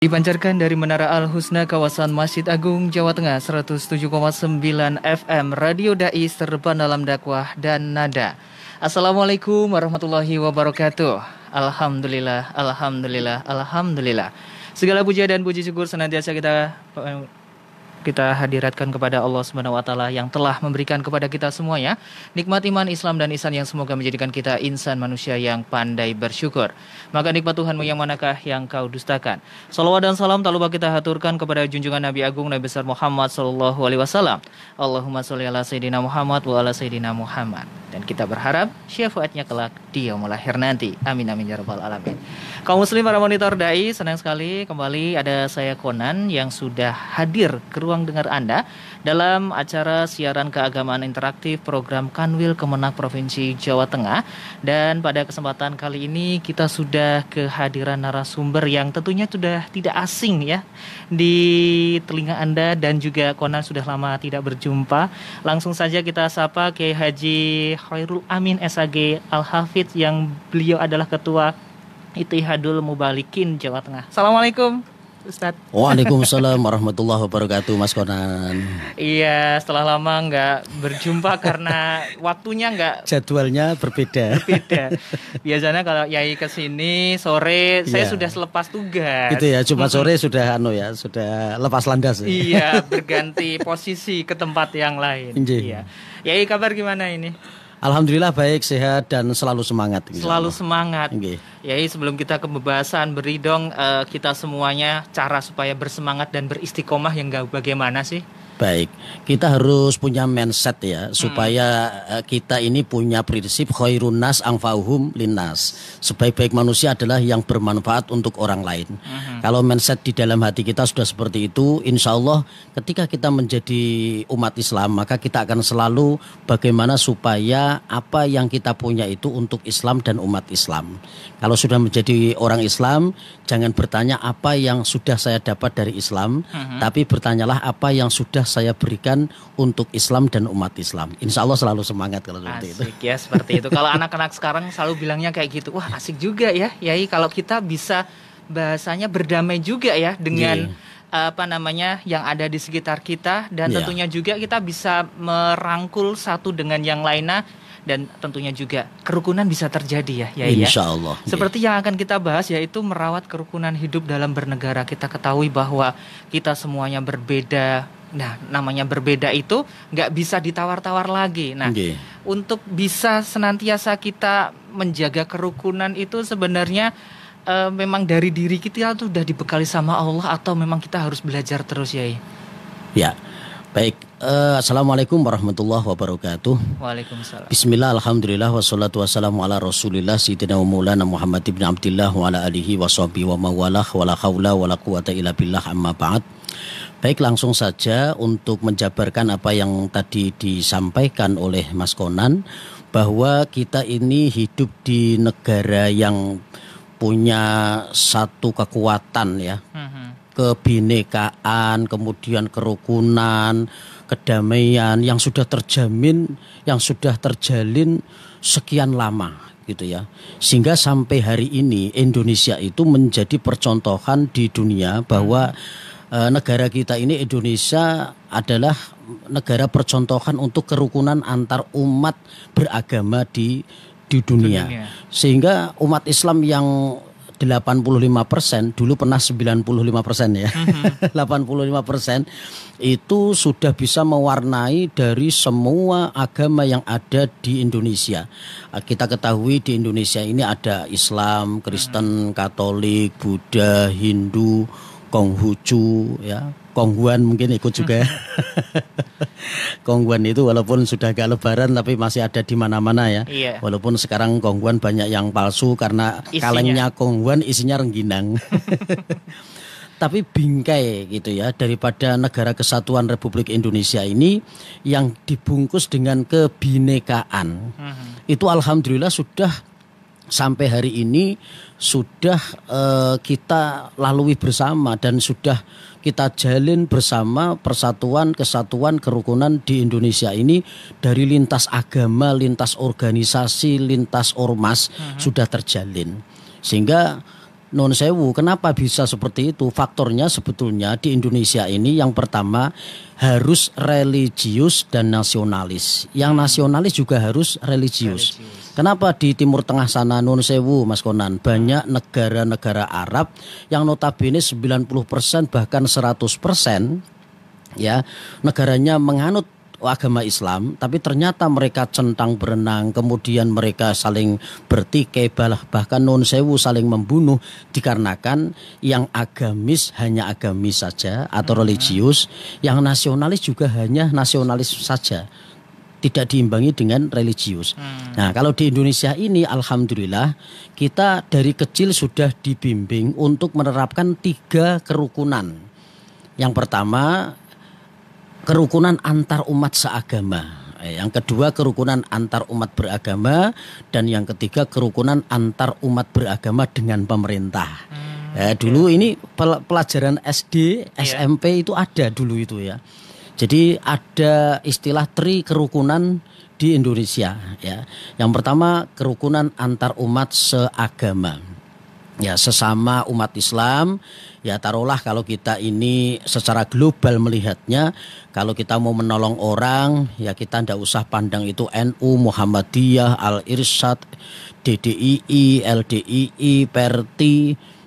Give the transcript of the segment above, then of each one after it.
Dipancarkan dari Menara Al-Husna kawasan Masjid Agung, Jawa Tengah, 107,9 FM, Radio Dai serban dalam dakwah dan nada. Assalamualaikum warahmatullahi wabarakatuh. Alhamdulillah, alhamdulillah, alhamdulillah. Segala puja dan puji syukur senantiasa kita hadiratkan kepada Allah Subhanahu wa taala yang telah memberikan kepada kita semuanya nikmat iman, Islam dan ihsan yang semoga menjadikan kita insan manusia yang pandai bersyukur. Maka nikmat Tuhanmu yang manakah yang kau dustakan? Salawat dan salam tak lupa kita haturkan kepada junjungan Nabi Agung Nabi besar Muhammad sallallahu alaihi wasallam. Allahumma sholli ala sayidina Muhammad wa ala sayidina Muhammad. Dan kita berharap syafaatnya kelak di yaumul akhir nanti. Amin amin ya rabbal alamin. Kaum muslim para monitor dai, senang sekali kembali ada saya Konan yang sudah hadir ke ruang dengar Anda dalam acara siaran keagamaan interaktif program Kanwil Kemenak Provinsi Jawa Tengah. Dan pada kesempatan kali ini kita sudah kehadiran narasumber yang tentunya sudah tidak asing ya di telinga Anda dan juga Konan sudah lama tidak berjumpa. Langsung saja kita sapa Kiai Haji Khairul Amin SAG Al-Hafidz yang beliau adalah Ketua Ittihadul Mubalikin Jawa Tengah. Assalamualaikum Ustadz. Waalaikumsalam warahmatullahi wabarakatuh Mas Konan. Iya, setelah lama nggak berjumpa karena waktunya nggak, jadwalnya berbeda. Biasanya kalau Yai kesini sore saya sudah selepas tugas. Gitu ya, cuma sore sudah sudah lepas landas. Iya, berganti posisi ke tempat yang lain. Iya. Yai kabar gimana ini? Alhamdulillah baik, sehat dan selalu semangat. Selalu semangat. Yai, sebelum kita ke pembahasan, beri dong kita semuanya cara supaya bersemangat dan beristiqomah yang bagaimana sih? Baik, kita harus punya mindset ya, supaya kita ini punya prinsip khairun nas anfa'uhum linnas. Sebaik-baik manusia adalah yang bermanfaat untuk orang lain. Kalau mindset di dalam hati kita sudah seperti itu, insya Allah ketika kita menjadi umat Islam, maka kita akan selalu bagaimana supaya apa yang kita punya itu untuk Islam dan umat Islam. Kalau sudah menjadi orang Islam, jangan bertanya apa yang sudah saya dapat dari Islam, tapi bertanyalah apa yang sudah saya berikan untuk Islam dan umat Islam. Insya Allah selalu semangat kalau seperti itu. Asik ya, seperti itu. Kalau anak-anak sekarang selalu bilangnya kayak gitu. Wah, asik juga ya, Yai. Kalau kita bisa bahasanya berdamai juga ya dengan yang ada di sekitar kita. Dan tentunya juga kita bisa merangkul satu dengan yang lainnya. Dan tentunya juga kerukunan bisa terjadi ya, Yai. Insya Allah. Seperti yang akan kita bahas yaitu merawat kerukunan hidup dalam bernegara. Kita ketahui bahwa kita semuanya berbeda. Nah, namanya berbeda itu nggak bisa ditawar-tawar lagi. Nah, untuk bisa senantiasa kita menjaga kerukunan itu sebenarnya memang dari diri kita tuh udah dibekali sama Allah atau memang kita harus belajar terus, Yai? Ya, baik. Assalamualaikum warahmatullahi wabarakatuh. Waalaikumsalam. Bismillah, alhamdulillah, wassalatu wassalamu ala rasulillah Sayyidina wa maulana Muhammad ibn Abdillah wa ala alihi wa sahbihi wa mawalah wa la hawla wa la quwata illa billah amma ba'd. Baik, langsung saja untuk menjabarkan apa yang tadi disampaikan oleh Mas Konan, bahwa kita ini hidup di negara yang punya satu kekuatan ya, kebinekaan, kemudian kerukunan, kedamaian yang sudah terjamin, yang sudah terjalin sekian lama gitu ya. Sehingga sampai hari ini Indonesia itu menjadi percontohan di dunia bahwa negara kita ini, Indonesia, adalah negara percontohan untuk kerukunan antar umat beragama di dunia. Sehingga umat Islam yang 85%, dulu pernah 95% ya. 85% itu sudah bisa mewarnai dari semua agama yang ada di Indonesia. Kita ketahui di Indonesia ini ada Islam, Kristen, Katolik, Buddha, Hindu, Konghucu ya, Konghuan mungkin ikut juga. Konghuan itu walaupun sudah agak lebaran tapi masih ada di mana-mana ya. Walaupun sekarang Konghuan banyak yang palsu karena kalengnya Konghuan isinya rengginang. Tapi bingkai gitu ya daripada negara kesatuan Republik Indonesia ini yang dibungkus dengan kebinekaan. Itu alhamdulillah sudah sampai hari ini sudah kita lalui bersama dan sudah kita jalin bersama persatuan, kesatuan, kerukunan di Indonesia ini dari lintas agama, lintas organisasi, lintas ormas sudah terjalin. Sehingga Nun sewu, kenapa bisa seperti itu? Faktornya sebetulnya di Indonesia ini yang pertama harus religius dan nasionalis. Yang nasionalis juga harus religius. Kenapa di Timur Tengah sana, nun sewu Mas Konan, banyak negara-negara Arab yang notabene 90% bahkan 100% ya negaranya menganut agama Islam, tapi ternyata mereka centang berenang, kemudian mereka saling bertikai, bahkan nun sewu saling membunuh dikarenakan yang agamis hanya agamis saja atau religius, yang nasionalis juga hanya nasionalis saja, tidak diimbangi dengan religius. Nah, kalau di Indonesia ini alhamdulillah kita dari kecil sudah dibimbing untuk menerapkan 3 kerukunan. Yang pertama kerukunan antar umat seagama, yang kedua kerukunan antar umat beragama, dan yang ketiga kerukunan antar umat beragama dengan pemerintah. Dulu ini pelajaran SD, SMP itu ada dulu itu ya. Jadi ada istilah tri kerukunan di Indonesia ya. Yang pertama kerukunan antar umat seagama. Ya, sesama umat Islam, ya taruhlah kalau kita ini secara global melihatnya, kalau kita mau menolong orang, ya kita tidak usah pandang itu NU, Muhammadiyah, Al-Irsyad, DDII, LDII, PERTI,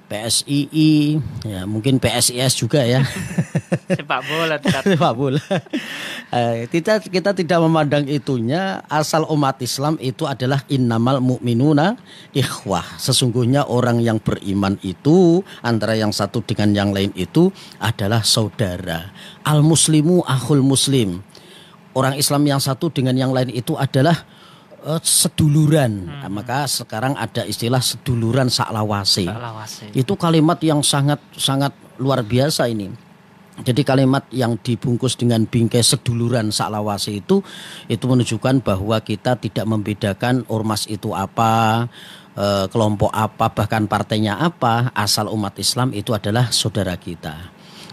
PSII, ya mungkin PSIS juga ya. Sepak bola. Sepak bola. Kita tidak memandang itunya, asal umat Islam itu adalah innamal mu'minuna ikhwah. Sesungguhnya orang yang beriman itu antara yang satu dengan yang lain itu adalah saudara. Al muslimu akhul muslim. Orang Islam yang satu dengan yang lain itu adalah seduluran. Maka sekarang ada istilah seduluran saklawase. Itu kalimat yang sangat luar biasa ini. Jadi kalimat yang dibungkus dengan bingkai seduluran saklawase itu menunjukkan bahwa kita tidak membedakan ormas itu apa, kelompok apa, bahkan partainya apa, asal umat Islam itu adalah saudara kita.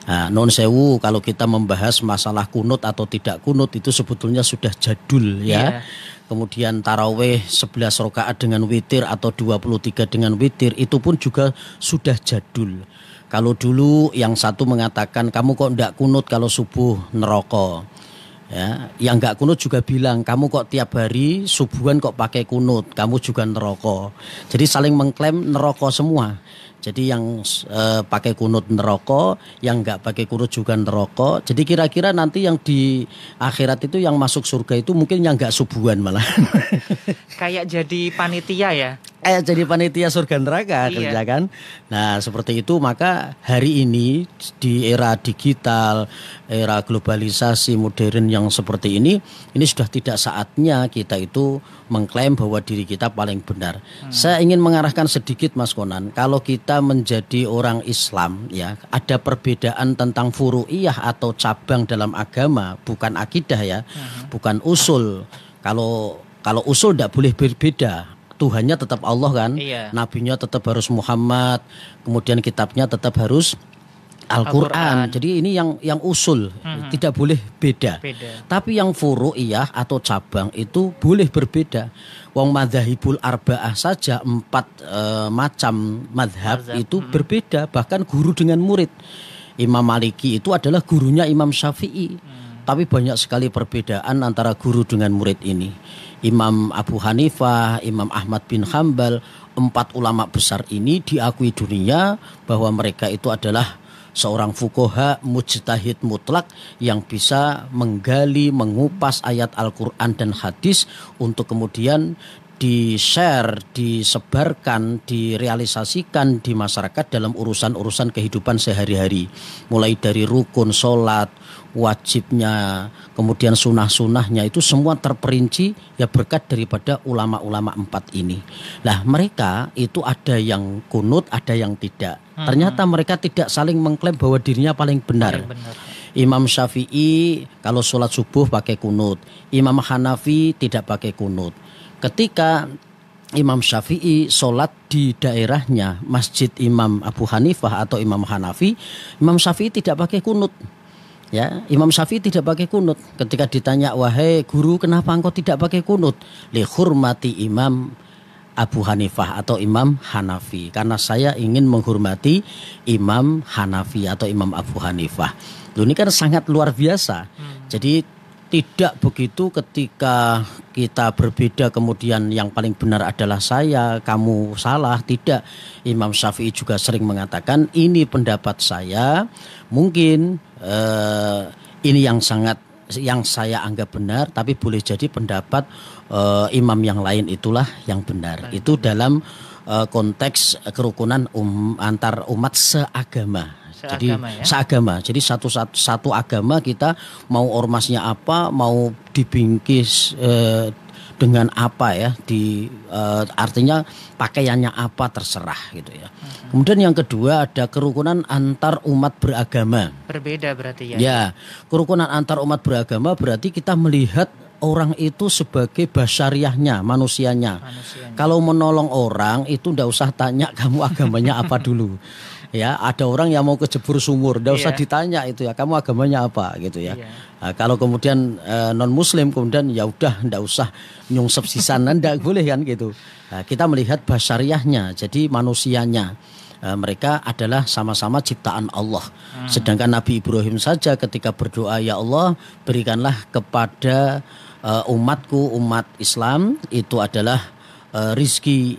Nah, non sewu kalau kita membahas masalah kunut atau tidak kunut itu sebetulnya sudah jadul ya. Kemudian taraweh 11 rakaat dengan witir atau 23 dengan witir itu pun juga sudah jadul. Kalau dulu yang satu mengatakan kamu kok enggak kunut kalau subuh neraka. Ya, yang enggak kunut juga bilang kamu kok tiap hari subuhan kok pakai kunut, kamu juga neraka. Jadi saling mengklaim neraka semua. Jadi yang pakai kunut neraka, yang enggak pakai kunut juga neraka. Jadi kira-kira nanti yang di akhirat itu yang masuk surga itu mungkin yang enggak subuhan malah. Kayak jadi panitia ya. Jadi panitia surga neraka kerja kan. Nah seperti itu, maka hari ini di era digital, era globalisasi modern yang seperti ini sudah tidak saatnya kita itu mengklaim bahwa diri kita paling benar. Saya ingin mengarahkan sedikit Mas Konan, kalau kita menjadi orang Islam ya, ada perbedaan tentang furu'iyah atau cabang dalam agama, bukan akidah ya, bukan usul. Kalau usul tidak boleh berbeda. Tuhannya tetap Allah kan, nabinya tetap harus Muhammad, kemudian kitabnya tetap harus Al-Quran. Jadi ini yang usul tidak boleh beda. Tapi yang furu'iyah atau cabang itu boleh berbeda. Wong madzhabul arba'ah saja 4 macam madzhab itu berbeda, bahkan guru dengan murid. Imam Maliki itu adalah gurunya Imam Syafi'i. Tapi banyak sekali perbedaan antara guru dengan murid ini. Imam Abu Hanifah, Imam Ahmad bin Hambal, 4 ulama besar ini diakui dunia bahwa mereka itu adalah seorang fuqaha mujtahid mutlak yang bisa menggali, mengupas ayat Al-Quran dan hadis untuk kemudian di-share, disebarkan, direalisasikan di masyarakat dalam urusan-urusan kehidupan sehari-hari. Mulai dari rukun, sholat, wajibnya, kemudian sunnah-sunnahnya itu semua terperinci ya berkat daripada ulama-ulama 4 ini. Nah mereka itu ada yang kunut, ada yang tidak. Ternyata mereka tidak saling mengklaim bahwa dirinya paling benar. Imam Syafi'i kalau sholat subuh pakai kunut, Imam Hanafi tidak pakai kunut. Ketika Imam Syafi'i sholat di daerahnya Masjid Imam Abu Hanifah atau Imam Hanafi, Imam Syafi'i tidak pakai kunut. Ya, Imam Syafi'i tidak pakai kunut. Ketika ditanya, wahai guru kenapa engkau tidak pakai kunut? Li hurmati Imam Abu Hanifah atau Imam Hanafi, karena saya ingin menghormati Imam Hanafi atau Imam Abu Hanifah. Ini kan sangat luar biasa. Jadi tidak begitu ketika kita berbeda kemudian yang paling benar adalah saya, kamu salah. Tidak. Imam Syafi'i juga sering mengatakan ini pendapat saya, mungkin ini yang saya anggap benar, tapi boleh jadi pendapat imam yang lain itulah yang benar. Itu dalam konteks kerukunan antar umat seagama. Jadi seagama. Jadi satu agama, kita mau ormasnya apa, mau dibingkis dengan apa ya, artinya pakaiannya apa terserah gitu ya. Kemudian yang kedua ada kerukunan antar umat beragama. Berbeda berarti ya. Ya, kerukunan antar umat beragama berarti kita melihat orang itu sebagai basyariahnya, manusianya. Kalau menolong orang itu ndak usah tanya kamu agamanya apa dulu. Ya, ada orang yang mau kejebur sumur, ndak usah ditanya itu ya, kamu agamanya apa gitu ya. Nah, kalau kemudian non muslim kemudian ya udah ndak usah nyungsep sisan, ndak boleh kan gitu. Nah, kita melihat basyariahnya, jadi manusianya. Mereka adalah sama-sama ciptaan Allah. Sedangkan Nabi Ibrahim saja ketika berdoa, ya Allah berikanlah kepada umatku, umat Islam itu adalah rizki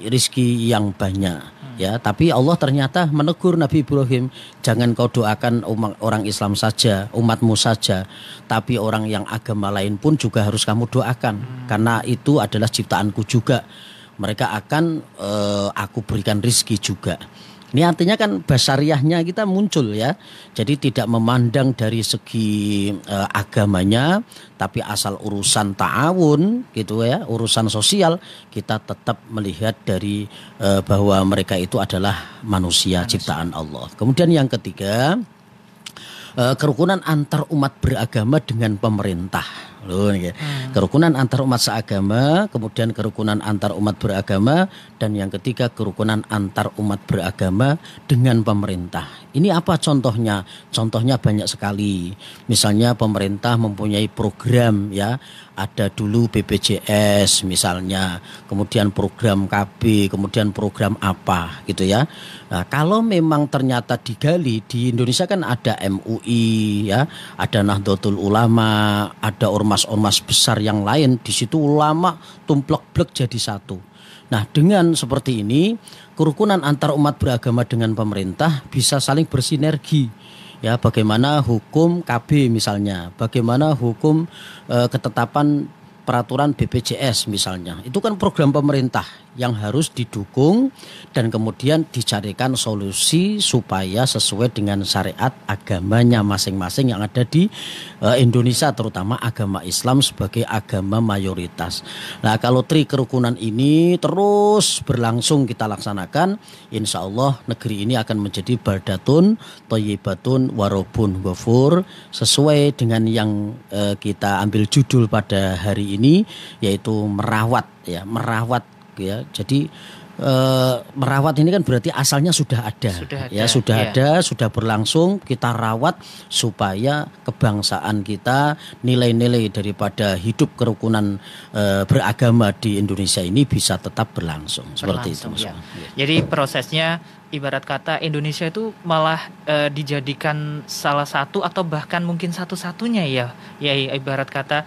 yang banyak. Ya, tapi Allah ternyata menegur Nabi Ibrahim, jangan kau doakan orang Islam saja, umatmu saja, tapi orang yang agama lain pun juga harus kamu doakan, karena itu adalah ciptaanku juga. Mereka akan aku berikan rizki juga. Ini artinya kan basyariahnya kita muncul ya. Jadi tidak memandang dari segi agamanya, tapi asal urusan ta'awun gitu ya, urusan sosial, kita tetap melihat dari bahwa mereka itu adalah manusia ciptaan Allah. Kemudian yang ketiga, kerukunan antar umat beragama dengan pemerintah. Kerukunan antar umat seagama, kemudian kerukunan antar umat beragama, dan yang ketiga kerukunan antar umat beragama dengan pemerintah. Ini apa contohnya? Contohnya banyak sekali. Misalnya pemerintah mempunyai program ya, ada dulu BPJS misalnya, kemudian program KB, kemudian program apa gitu ya. Nah, kalau memang ternyata digali di Indonesia kan ada MUI ya, ada Nahdlatul Ulama, ada ormas-ormas besar yang lain, di situ ulama tumplek-blek jadi satu. Nah, dengan seperti ini kerukunan antar umat beragama dengan pemerintah bisa saling bersinergi. Ya, bagaimana hukum KB misalnya, bagaimana hukum ketetapan peraturan BPJS misalnya. Itu kan program pemerintah yang harus didukung dan kemudian dicarikan solusi supaya sesuai dengan syariat agamanya masing-masing yang ada di Indonesia, terutama agama Islam sebagai agama mayoritas. Nah, kalau kerukunan ini terus berlangsung kita laksanakan, insya Allah negeri ini akan menjadi baldatun thayyibatun warobun ghafur, sesuai dengan yang kita ambil judul pada hari ini, yaitu merawat ya, jadi merawat ini kan berarti asalnya sudah ada, sudah berlangsung, kita rawat supaya kebangsaan kita, nilai-nilai daripada hidup kerukunan beragama di Indonesia ini bisa tetap berlangsung seperti itu. Ya. Jadi prosesnya ibarat kata Indonesia itu malah dijadikan salah satu atau bahkan mungkin satu-satunya ya ibarat kata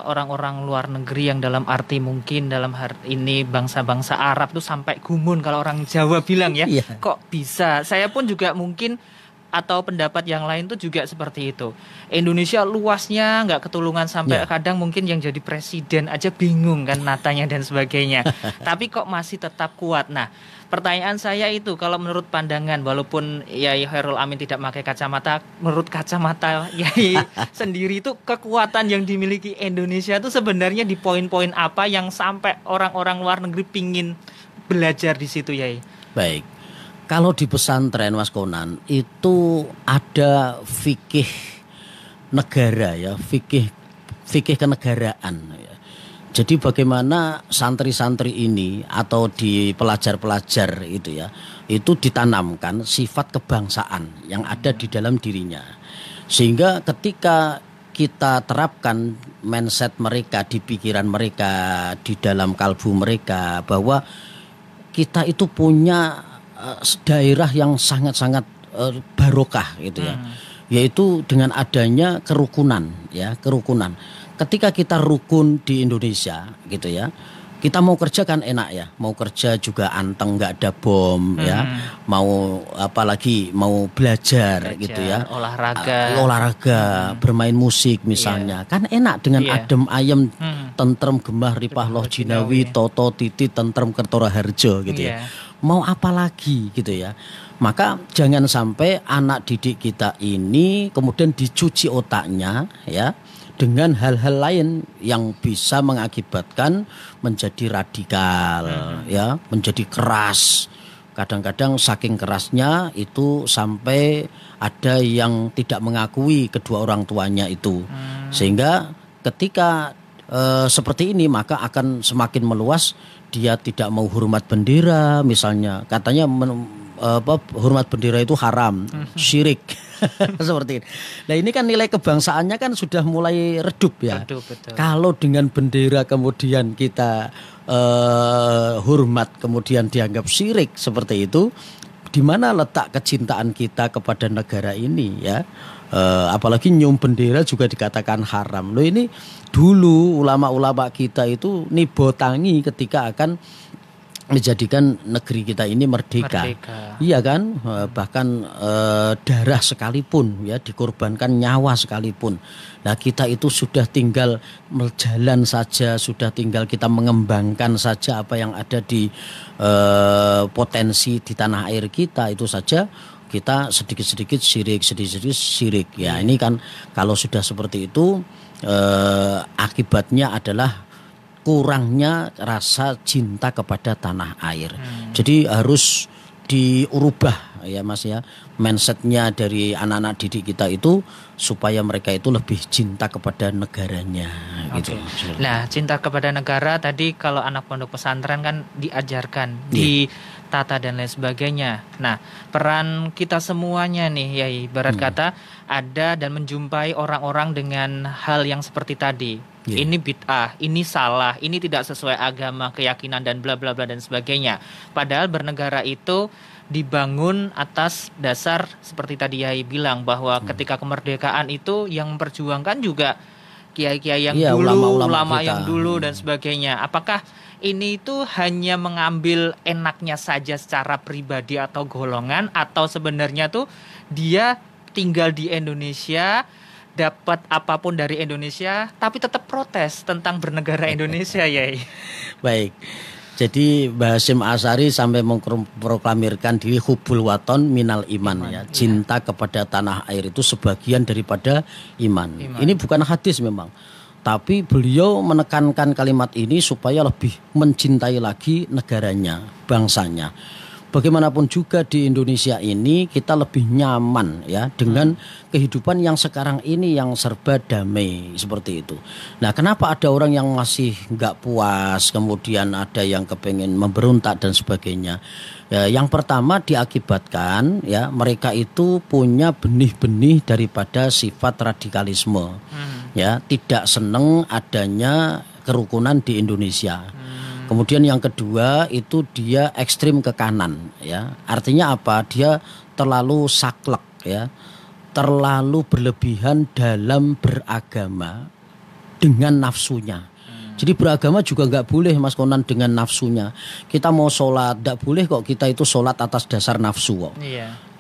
orang-orang luar negeri yang dalam arti mungkin dalam hari ini bangsa-bangsa Arab tuh sampai gumun kalau orang Jawa bilang ya, kok bisa? Saya pun juga mungkin atau pendapat yang lain tuh juga seperti itu. Indonesia luasnya nggak ketulungan sampai kadang mungkin yang jadi presiden aja bingung kan natanya dan sebagainya. Tapi kok masih tetap kuat. Nah, pertanyaan saya itu kalau menurut pandangan, walaupun Yai Khairul Amin tidak pakai kacamata, menurut kacamata Yai sendiri itu kekuatan yang dimiliki Indonesia itu sebenarnya di poin-poin apa yang sampai orang-orang luar negeri pingin belajar di situ, Yai? Baik. Kalau di pesantren Mas Konan itu ada fikih negara ya, fikih kenegaraan ya. Jadi bagaimana santri-santri ini atau di pelajar-pelajar itu ya, itu ditanamkan sifat kebangsaan yang ada di dalam dirinya. Sehingga ketika kita terapkan mindset mereka di pikiran mereka, di dalam kalbu mereka, bahwa kita itu punya daerah yang sangat-sangat barokah gitu ya. Yaitu dengan adanya kerukunan ya, kerukunan. Ketika kita rukun di Indonesia gitu ya, kita mau kerja kan enak ya, mau kerja juga anteng, nggak ada bom ya, mau apalagi mau belajar gitu ya, olahraga, bermain musik misalnya, kan enak dengan adem ayem, tentrem gemah ripah loh jinawi, toto titi tentrem kertora harjo gitu ya. Mau apa lagi gitu ya. Maka jangan sampai anak didik kita ini kemudian dicuci otaknya ya dengan hal-hal lain yang bisa mengakibatkan menjadi radikal ya, menjadi keras. Kadang-kadang saking kerasnya itu sampai ada yang tidak mengakui kedua orang tuanya itu. Sehingga ketika seperti ini maka akan semakin meluas. Dia tidak mau hormat bendera misalnya, katanya hormat bendera itu haram, syirik. Seperti ini. Nah ini kan nilai kebangsaannya kan sudah mulai redup ya. Betul. Kalau dengan bendera kemudian kita hormat kemudian dianggap syirik seperti itu, di mana letak kecintaan kita kepada negara ini ya? Apalagi nyium bendera juga dikatakan haram. Loh ini dulu ulama-ulama kita itu nibotangi ketika akan menjadikan negeri kita ini merdeka. Iya kan, bahkan darah sekalipun ya, dikorbankan nyawa sekalipun. Nah kita itu sudah tinggal berjalan saja, sudah tinggal kita mengembangkan saja apa yang ada di potensi di tanah air kita itu saja. Kita sedikit-sedikit syirik ya. Ini kan kalau sudah seperti itu akibatnya adalah kurangnya rasa cinta kepada tanah air. Jadi harus diubah ya Mas ya, mindsetnya dari anak-anak didik kita itu supaya mereka itu lebih cinta kepada negaranya gitu. Nah, cinta kepada negara tadi kalau anak pondok pesantren kan diajarkan di tata dan lain sebagainya. Nah, peran kita semuanya nih ya ibarat kata ada dan menjumpai orang-orang dengan hal yang seperti tadi. Ini bid'ah, ini salah, ini tidak sesuai agama, keyakinan dan bla bla bla dan sebagainya. Padahal bernegara itu dibangun atas dasar seperti tadi Yai bilang bahwa ketika kemerdekaan itu yang memperjuangkan juga kiai-kiai yang dulu, ulama yang dulu dan sebagainya. Apakah ini itu hanya mengambil enaknya saja secara pribadi atau golongan, atau sebenarnya tuh dia tinggal di Indonesia, dapat apapun dari Indonesia, tapi tetap protes tentang bernegara Indonesia, Yai? Baik. Jadi Mbah Hasyim Asy'ari sampai memproklamirkan diri hubul waton minal iman ya. Cinta kepada tanah air itu sebagian daripada iman. Ini bukan hadis memang. Tapi beliau menekankan kalimat ini supaya lebih mencintai lagi negaranya, bangsanya. Bagaimanapun juga di Indonesia ini kita lebih nyaman ya dengan kehidupan yang sekarang ini yang serba damai seperti itu. Nah, kenapa ada orang yang masih nggak puas, kemudian ada yang kepengen memberontak dan sebagainya? Ya, yang pertama diakibatkan ya mereka itu punya benih-benih daripada sifat radikalisme. Ya, tidak senang adanya kerukunan di Indonesia. Kemudian yang kedua itu dia ekstrim ke kanan ya. Artinya apa? Dia terlalu saklek ya. Terlalu berlebihan dalam beragama dengan nafsunya. Jadi beragama juga nggak boleh Mas Konan dengan nafsunya. Kita mau sholat, nggak boleh kok kita itu sholat atas dasar nafsu kok.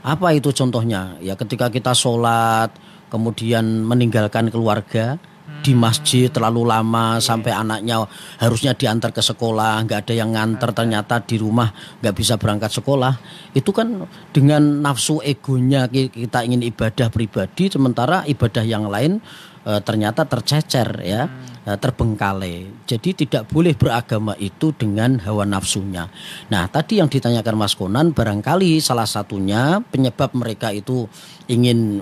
Apa itu contohnya? Ya ketika kita sholat kemudian meninggalkan keluarga di masjid terlalu lama sampai anaknya harusnya diantar ke sekolah, nggak ada yang nganter, ternyata di rumah nggak bisa berangkat sekolah. Itu kan dengan nafsu egonya kita ingin ibadah pribadi, sementara ibadah yang lain ternyata tercecer ya, terbengkalai. Jadi tidak boleh beragama itu dengan hawa nafsunya. Nah tadi yang ditanyakan Mas Konan, barangkali salah satunya penyebab mereka itu ingin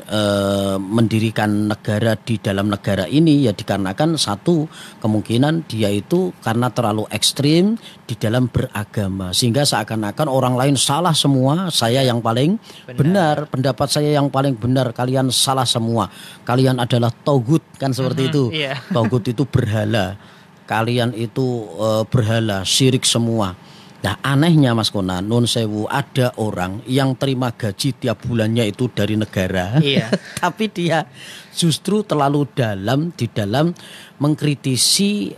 mendirikan negara di dalam negara ini ya dikarenakan satu, kemungkinan dia itu karena terlalu ekstrim di dalam beragama sehingga seakan-akan orang lain salah semua, saya yang paling benar, pendapat saya yang paling benar, kalian salah semua, kalian adalah togut togut kan seperti itu. Iya. Togut itu berhala. Kalian itu berhala, syirik semua. Nah anehnya Mas Konan, nun sewu, ada orang yang terima gaji tiap bulannya itu dari negara. Iya. Tapi dia justru terlalu dalam di dalam mengkritisi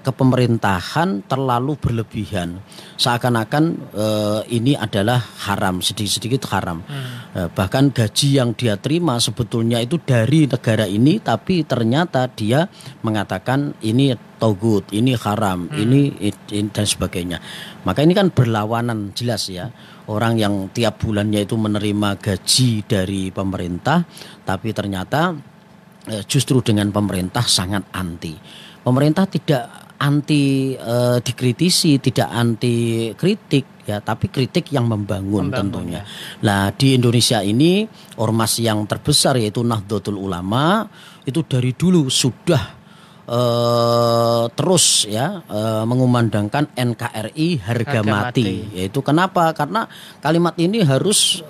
kepemerintahan terlalu berlebihan. Seakan-akan ini adalah haram, sedikit-sedikit haram. Bahkan gaji yang dia terima sebetulnya itu dari negara ini, tapi ternyata dia mengatakan ini togut, ini haram, ini dan sebagainya. Maka ini kan berlawanan jelas ya. Orang yang tiap bulannya itu menerima gaji dari pemerintah, tapi ternyata justru dengan pemerintah sangat anti. Pemerintah tidak anti dikritisi, tidak anti kritik ya, tapi kritik yang membangun tentunya. Nah, di Indonesia ini ormas yang terbesar yaitu Nahdlatul Ulama itu dari dulu sudah terus ya mengumandangkan NKRI harga mati. Yaitu kenapa? Karena kalimat ini harus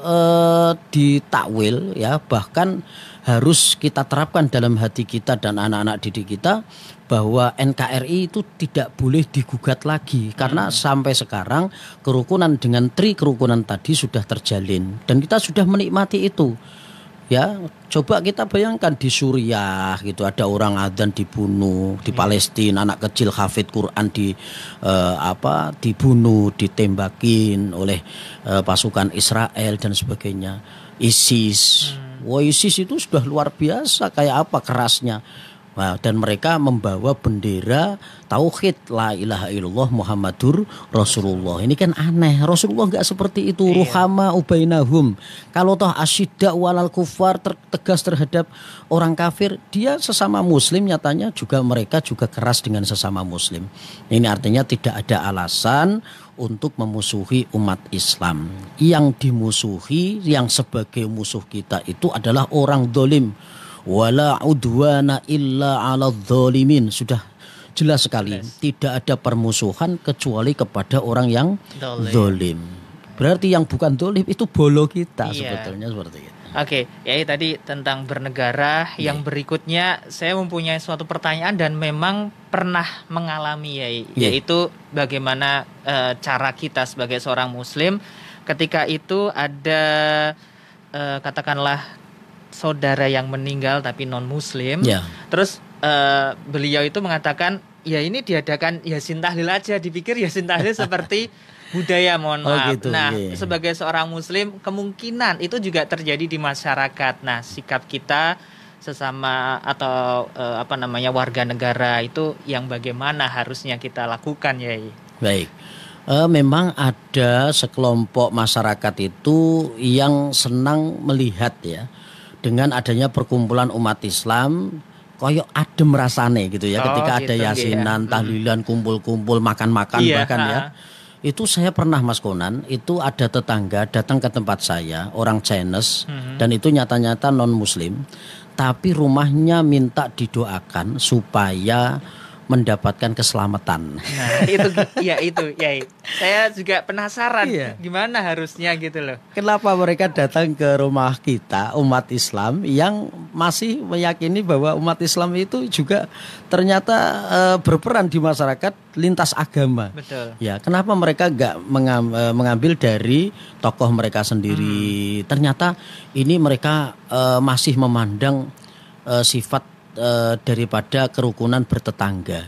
ditakwil ya, bahkan harus kita terapkan dalam hati kita dan anak-anak didik kita bahwa NKRI itu tidak boleh digugat lagi karena sampai sekarang kerukunan dengan kerukunan tadi sudah terjalin dan kita sudah menikmati itu. Ya, coba kita bayangkan di Suriah gitu ada orang adzan dibunuh, di Palestina anak kecil hafid Quran dibunuh, ditembakin oleh pasukan Israel dan sebagainya. ISIS. Wah, ISIS itu sudah luar biasa kayak apa kerasnya. Nah, dan mereka membawa bendera tauhid la ilaha illallah Muhammadur Rasulullah. Ini kan aneh. Rasulullah enggak seperti itu. Ruhama ubainahum. Kalau toh asyidda walal kufar tegas terhadap orang kafir, dia sesama muslim nyatanya juga mereka juga keras dengan sesama muslim. Ini artinya tidak ada alasan untuk memusuhi umat Islam. Yang dimusuhi, yang sebagai musuh kita itu adalah orang dolim. Wala udwana illa 'alal dzalimin. Sudah jelas sekali. Tidak ada permusuhan kecuali kepada orang yang zalim. Berarti yang bukan zalim itu bolo kita sebetulnya seperti itu. Oke, ya tadi tentang bernegara. Yang berikutnya saya mempunyai suatu pertanyaan dan memang pernah mengalami yaitu bagaimana cara kita sebagai seorang muslim ketika itu ada katakanlah saudara yang meninggal tapi non muslim. Terus beliau itu mengatakan ya ini diadakan yasin tahlil aja, dipikir yasin tahlil seperti budaya, mohon maaf. Gitu, sebagai seorang muslim kemungkinan itu juga terjadi di masyarakat. Nah, sikap kita sesama atau warga negara itu yang bagaimana harusnya kita lakukan, Yai? Baik. Memang ada sekelompok masyarakat itu yang senang melihat ya dengan adanya perkumpulan umat Islam koyok adem rasane gitu ya, ketika ada yasinan, tahlilan, kumpul-kumpul, makan-makan bahkan ya. Itu saya pernah Mas Konan, itu ada tetangga datang ke tempat saya, orang Chinese dan itu nyata-nyata non muslim, tapi rumahnya minta didoakan supaya mendapatkan keselamatan. Nah, itu ya. Saya juga penasaran gimana harusnya gitu loh. Kenapa mereka datang ke rumah kita, umat Islam yang masih meyakini bahwa umat Islam itu juga ternyata berperan di masyarakat lintas agama. Betul. Ya, kenapa mereka enggak mengambil dari tokoh mereka sendiri? Ternyata ini mereka masih memandang sifat daripada kerukunan bertetangga.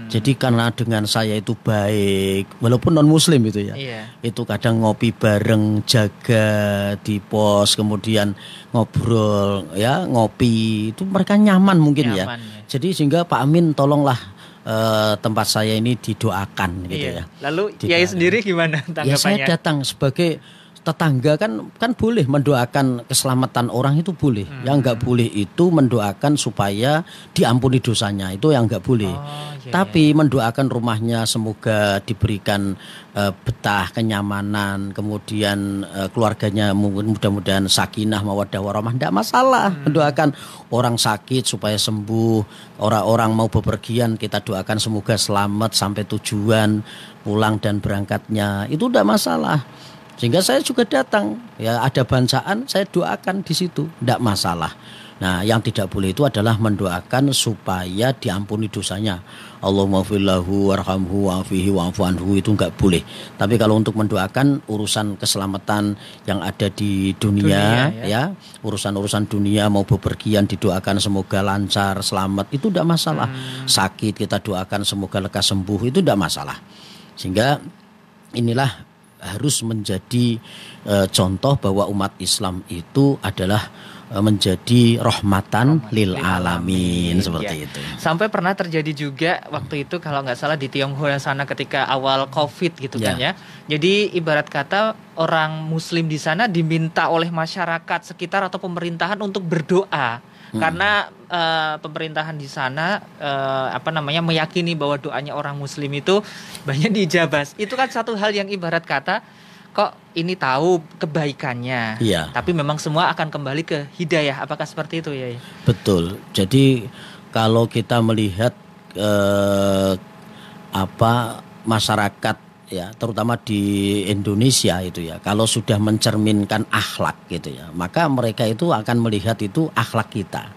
Jadi karena dengan saya itu baik, walaupun non muslim itu ya, itu kadang ngopi bareng, jaga di pos, kemudian ngobrol ya, ngopi itu mereka nyaman mungkin ya. Jadi sehingga Pak Amin tolonglah tempat saya ini didoakan gitu ya. Lalu Yai sendiri gimana tanggapannya? Ya saya datang sebagai tetangga kan boleh mendoakan keselamatan orang, itu boleh. Yang enggak boleh itu mendoakan supaya diampuni dosanya, itu yang enggak boleh. Tapi mendoakan rumahnya semoga diberikan betah, kenyamanan, kemudian keluarganya mudah-mudahan sakinah mawaddah warahmah, enggak masalah. Mendoakan orang sakit supaya sembuh, orang-orang mau bepergian kita doakan semoga selamat sampai tujuan, pulang dan berangkatnya, itu enggak masalah. Sehingga saya juga datang, ya ada bancaan saya doakan di situ, tidak masalah. Nah, yang tidak boleh itu adalah mendoakan supaya diampuni dosanya. Allahumma fillahu warhamhu wa'afihi wa'afu anhu, itu enggak boleh. Tapi kalau untuk mendoakan urusan keselamatan yang ada di dunia, ya, urusan-urusan dunia mau bepergian didoakan semoga lancar, selamat, itu tidak masalah. Sakit kita doakan semoga lekas sembuh, itu tidak masalah. Sehingga inilah harus menjadi contoh bahwa umat Islam itu adalah menjadi rahmatan lil alamin, seperti itu. Sampai pernah terjadi juga waktu itu kalau nggak salah di Tionghoa sana ketika awal COVID gitu kan ya. Jadi ibarat kata orang Muslim di sana diminta oleh masyarakat sekitar atau pemerintahan untuk berdoa. Karena pemerintahan di sana meyakini bahwa doanya orang Muslim itu banyak diijabah. Itu kan satu hal yang ibarat kata kok ini tahu kebaikannya, tapi memang semua akan kembali ke hidayah. Apakah seperti itu ya? Betul. Jadi kalau kita melihat masyarakat ya, terutama di Indonesia itu ya, kalau sudah mencerminkan akhlak gitu ya, maka mereka itu akan melihat itu akhlak kita.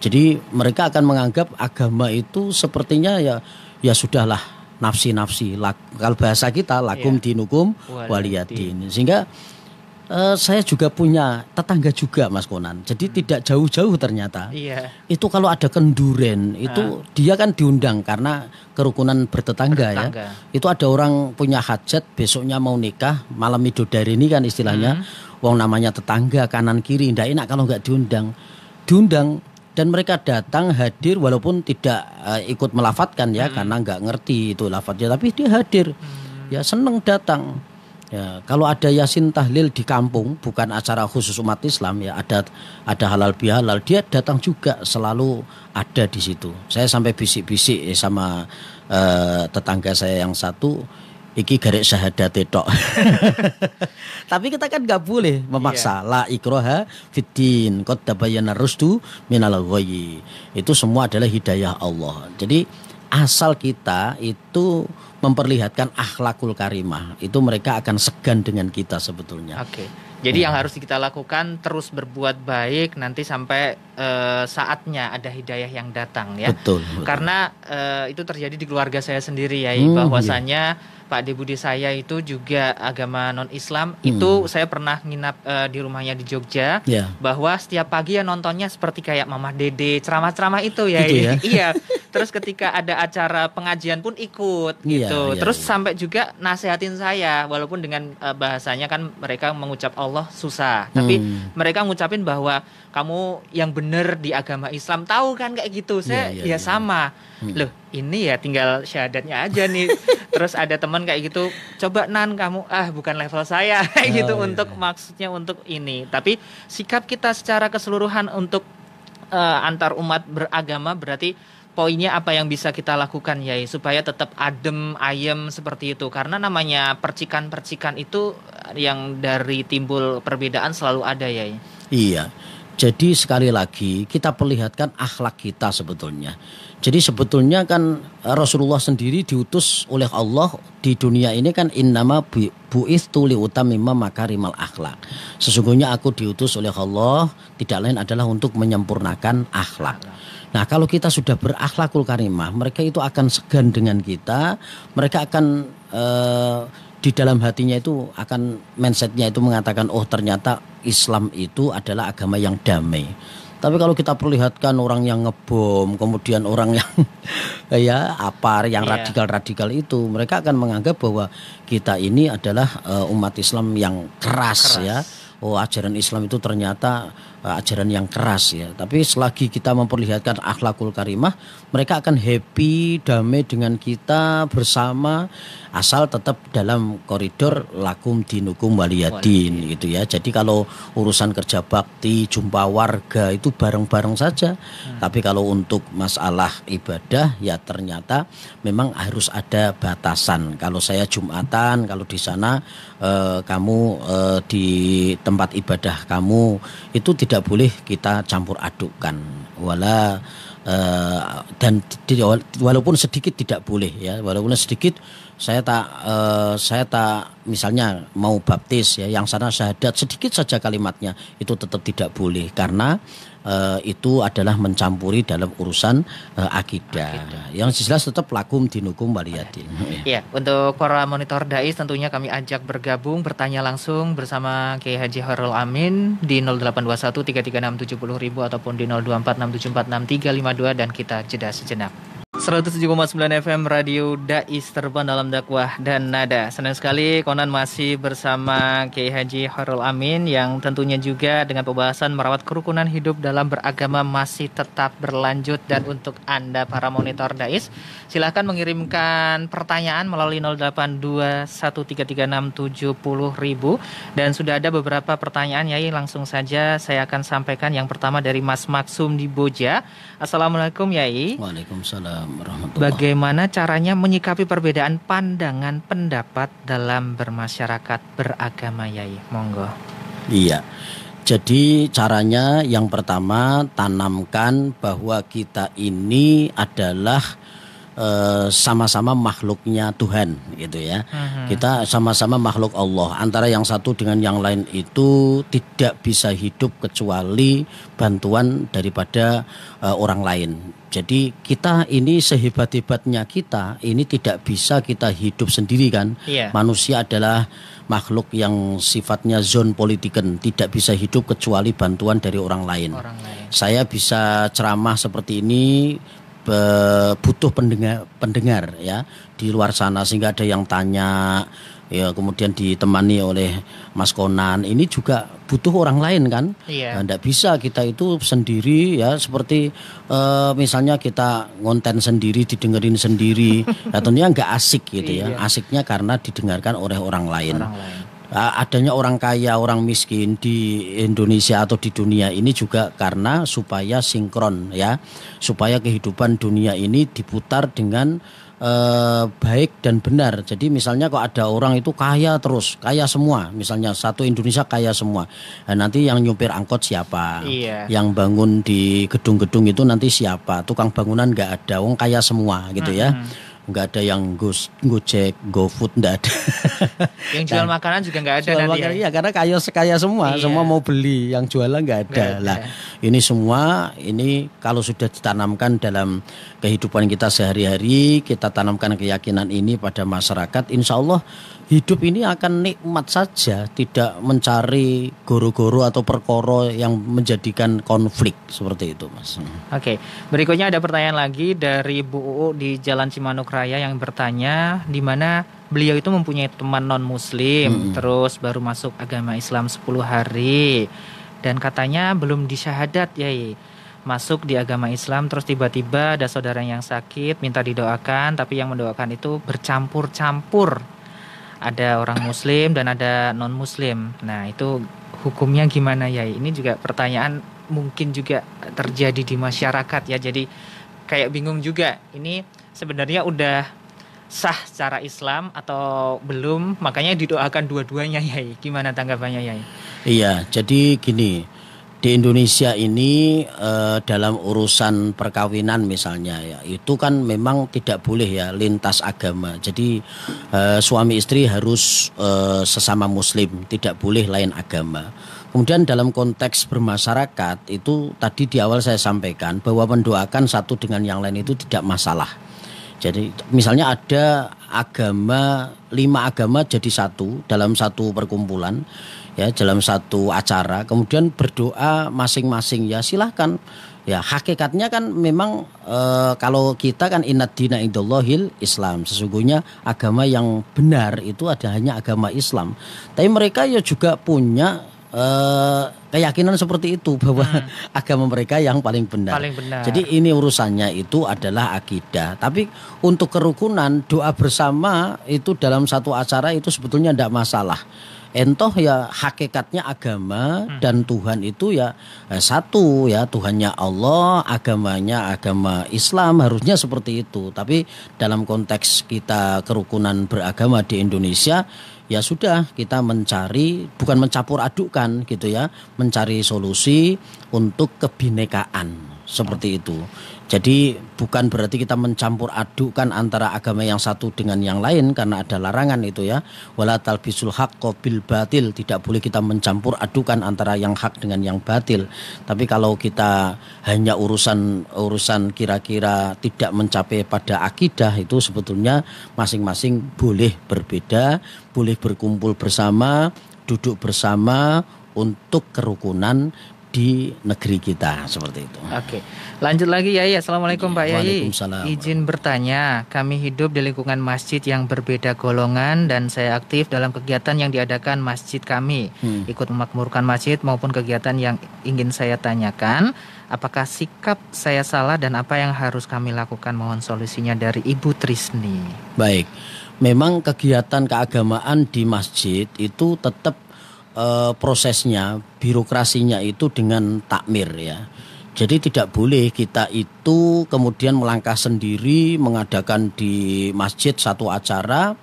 Jadi mereka akan menganggap agama itu sepertinya ya sudahlah, nafsi-nafsi, kalau bahasa kita lakum dinukum waliyadin. Sehingga saya juga punya tetangga juga, Mas Konan. Jadi tidak jauh-jauh ternyata. Itu kalau ada kenduren itu dia kan diundang karena kerukunan bertetangga ya. Itu ada orang punya hajat, besoknya mau nikah, malam midodari ini kan istilahnya. Wong namanya tetangga kanan kiri, ndak enak kalau nggak diundang. Diundang. Dan mereka datang hadir walaupun tidak ikut melafatkan ya, karena nggak ngerti itu lafadznya, tapi dia hadir, ya seneng datang. Ya, kalau ada yasin tahlil di kampung, bukan acara khusus umat Islam ya, ada halal bihalal, dia datang juga, selalu ada di situ. Saya sampai bisik-bisik sama tetangga saya yang satu, iki garek syahadat tok. Tapi kita kan nggak boleh memaksa. La ikraha fiddin, qad tabayyana rusdu minal ghayy. Itu semua adalah hidayah Allah. Jadi asal kita itu memperlihatkan akhlakul karimah, itu mereka akan segan dengan kita sebetulnya. Jadi yang harus kita lakukan terus berbuat baik, nanti sampai saatnya ada hidayah yang datang ya. Betul. Karena itu terjadi di keluarga saya sendiri ya, bahwasanya Pak De Budi saya itu juga agama non-Islam. Itu saya pernah nginap di rumahnya di Jogja, bahwa setiap pagi ya nontonnya seperti kayak Mama Dede, ceramah-ceramah itu ya. Iya. Terus ketika ada acara pengajian pun ikut gitu. Terus sampai juga nasehatin saya, walaupun dengan bahasanya kan mereka mengucap Allah susah, tapi mereka ngucapin bahwa kamu yang benar di agama Islam, tahu kan kayak gitu. Saya sama. Loh, ini ya tinggal syahadatnya aja nih. Terus ada teman kayak gitu, coba Nan kamu bukan level saya kayak gitu, maksudnya untuk ini. Tapi sikap kita secara keseluruhan untuk antar umat beragama, berarti poinnya apa yang bisa kita lakukan ya, supaya tetap adem ayem seperti itu. Karena namanya percikan-percikan itu yang dari timbul perbedaan selalu ada ya. Iya. Jadi sekali lagi kita perlihatkan akhlak kita sebetulnya. Jadi sebetulnya kan Rasulullah sendiri diutus oleh Allah di dunia ini kan innama bu'itsu liutammima makarimal akhlak. Sesungguhnya aku diutus oleh Allah tidak lain adalah untuk menyempurnakan akhlak. Nah, kalau kita sudah berakhlakul karimah, mereka itu akan segan dengan kita. Mereka akan di dalam hatinya itu akan mindsetnya itu mengatakan, oh ternyata Islam itu adalah agama yang damai. Tapi kalau kita perlihatkan orang yang ngebom, kemudian orang yang yang radikal-radikal itu, mereka akan menganggap bahwa kita ini adalah umat Islam yang keras. Ya. Oh, ajaran Islam itu ternyata ajaran yang keras ya. Tapi selagi kita memperlihatkan akhlakul karimah, mereka akan happy, damai dengan kita bersama, asal tetap dalam koridor lakum dinukum waliyadin gitu ya. Jadi kalau urusan kerja bakti, jumpa warga itu bareng-bareng saja. Tapi kalau untuk masalah ibadah ya ternyata memang harus ada batasan. Kalau saya Jumatan, kalau di sana kamu di tempat ibadah kamu itu tidak boleh kita campur adukkan dan walaupun sedikit tidak boleh ya, walaupun sedikit saya tak misalnya mau baptis ya, yang sana syahadat sedikit saja kalimatnya itu tetap tidak boleh karena itu adalah mencampuri dalam urusan akidah. Yang jelas tetap lakum dinukum waliyadin. Ya, untuk para monitor Dais tentunya kami ajak bergabung bertanya langsung bersama Kiai Haji Khairul Amin di 0821 336 70.000 ataupun di 0246746352 dan kita jeda sejenak. 107,9 FM Radio Dais Terbang dalam dakwah dan nada. Senang sekali Konan masih bersama Kiai Haji Khairul Amin yang tentunya juga dengan pembahasan merawat kerukunan hidup dalam beragama masih tetap berlanjut. Dan untuk Anda para monitor Dais, silahkan mengirimkan pertanyaan melalui 082133670000 dan sudah ada beberapa pertanyaan Yai, langsung saja saya akan sampaikan. Yang pertama dari Mas Maksum di Boja. Assalamualaikum Yai. Waalaikumsalam. Bagaimana caranya menyikapi perbedaan pandangan pendapat dalam bermasyarakat beragama Yai? Monggo. Iya. Jadi caranya yang pertama tanamkan bahwa kita ini adalah sama-sama makhluknya Tuhan gitu ya. Kita sama-sama makhluk Allah. Antara yang satu dengan yang lain itu tidak bisa hidup kecuali bantuan daripada orang lain. Jadi kita ini sehebat-hebatnya kita ini tidak bisa kita hidup sendiri kan. Manusia adalah makhluk yang sifatnya zon politiken, tidak bisa hidup kecuali bantuan dari orang lain. Saya bisa ceramah seperti ini butuh pendengar ya di luar sana sehingga ada yang tanya ya, kemudian ditemani oleh Mas Konan. Ini juga butuh orang lain kan. Nggak bisa kita itu sendiri ya, seperti misalnya kita ngonten sendiri didengerin sendiri ya, tentunya nggak asik gitu ya. Asiknya karena didengarkan oleh orang lain. Adanya orang kaya, orang miskin di Indonesia atau di dunia ini juga karena supaya sinkron ya, supaya kehidupan dunia ini diputar dengan baik dan benar. Jadi misalnya kok ada orang itu kaya terus, kaya semua, misalnya satu Indonesia kaya semua, nah, nanti yang nyupir angkot siapa, yang bangun di gedung-gedung itu nanti siapa, tukang bangunan nggak ada, wong kaya semua gitu ya. Nggak ada yang Gojek, GoFood, nggak ada. Yang jual makanan juga nggak ada nanti. Ya, karena kaya semua, semua mau beli, yang jualan nggak ada. Lah, ini semua ini kalau sudah ditanamkan dalam kehidupan kita sehari-hari, kita tanamkan keyakinan ini pada masyarakat, insya Allah hidup ini akan nikmat saja, tidak mencari goro-goro atau perkara yang menjadikan konflik seperti itu, Mas. Oke, berikutnya ada pertanyaan lagi dari Bu Uu di Jalan Cimanuk Raya yang bertanya di mana beliau itu mempunyai teman non-muslim, terus baru masuk agama Islam 10 hari dan katanya belum disyahadat ya. Masuk di agama Islam terus tiba-tiba ada saudara yang sakit minta didoakan, tapi yang mendoakan itu bercampur-campur. Ada orang muslim dan ada non-muslim. Nah, itu hukumnya gimana ya? Ini juga pertanyaan mungkin juga terjadi di masyarakat ya. Jadi kayak bingung juga. Ini sebenarnya udah sah secara Islam atau belum? Makanya didoakan dua-duanya ya. Gimana tanggapannya ya? Iya, jadi gini. Di Indonesia ini dalam urusan perkawinan misalnya ya, itu kan memang tidak boleh ya lintas agama. Jadi suami istri harus sesama muslim, tidak boleh lain agama. Kemudian dalam konteks bermasyarakat itu tadi di awal saya sampaikan bahwa mendoakan satu dengan yang lain itu tidak masalah. Jadi misalnya ada agama, 5 agama jadi satu dalam satu perkumpulan ya, dalam satu acara, kemudian berdoa masing-masing ya silahkan. Ya hakikatnya kan memang kalau kita kan inad dina indallahil Islam, sesungguhnya agama yang benar itu ada hanya agama Islam. Tapi mereka ya juga punya keyakinan seperti itu bahwa agama mereka yang paling benar. Jadi ini urusannya itu adalah akidah. Tapi untuk kerukunan doa bersama itu dalam satu acara itu sebetulnya tidak masalah. Entoh ya hakikatnya agama dan Tuhan itu ya satu ya, Tuhannya Allah, agamanya agama Islam, harusnya seperti itu. Tapi dalam konteks kita kerukunan beragama di Indonesia ya sudah, kita mencari, bukan mencampur adukkan gitu ya, mencari solusi untuk kebinekaan. seperti itu. Jadi bukan berarti kita mencampur adukan antara agama yang satu dengan yang lain, karena ada larangan itu ya. Wala talbisul haqqo bil batil, tidak boleh kita mencampur adukan antara yang hak dengan yang batil. Tapi kalau kita hanya urusan kira-kira tidak mencapai pada akidah, itu sebetulnya masing-masing boleh berbeda, boleh berkumpul bersama, duduk bersama untuk kerukunan di negeri kita, seperti itu. Oke, lanjut lagi Yai. Assalamualaikum Pak Yai. Waalaikumsalam. Izin bertanya, kami hidup di lingkungan masjid yang berbeda golongan dan saya aktif dalam kegiatan yang diadakan masjid kami. Ikut memakmurkan masjid maupun kegiatan yang ingin saya tanyakan, apakah sikap saya salah dan apa yang harus kami lakukan? Mohon solusinya dari Ibu Trisni. Baik, memang kegiatan keagamaan di masjid itu tetap prosesnya, birokrasinya itu dengan takmir ya. Jadi tidak boleh kita itu kemudian melangkah sendiri mengadakan di masjid satu acara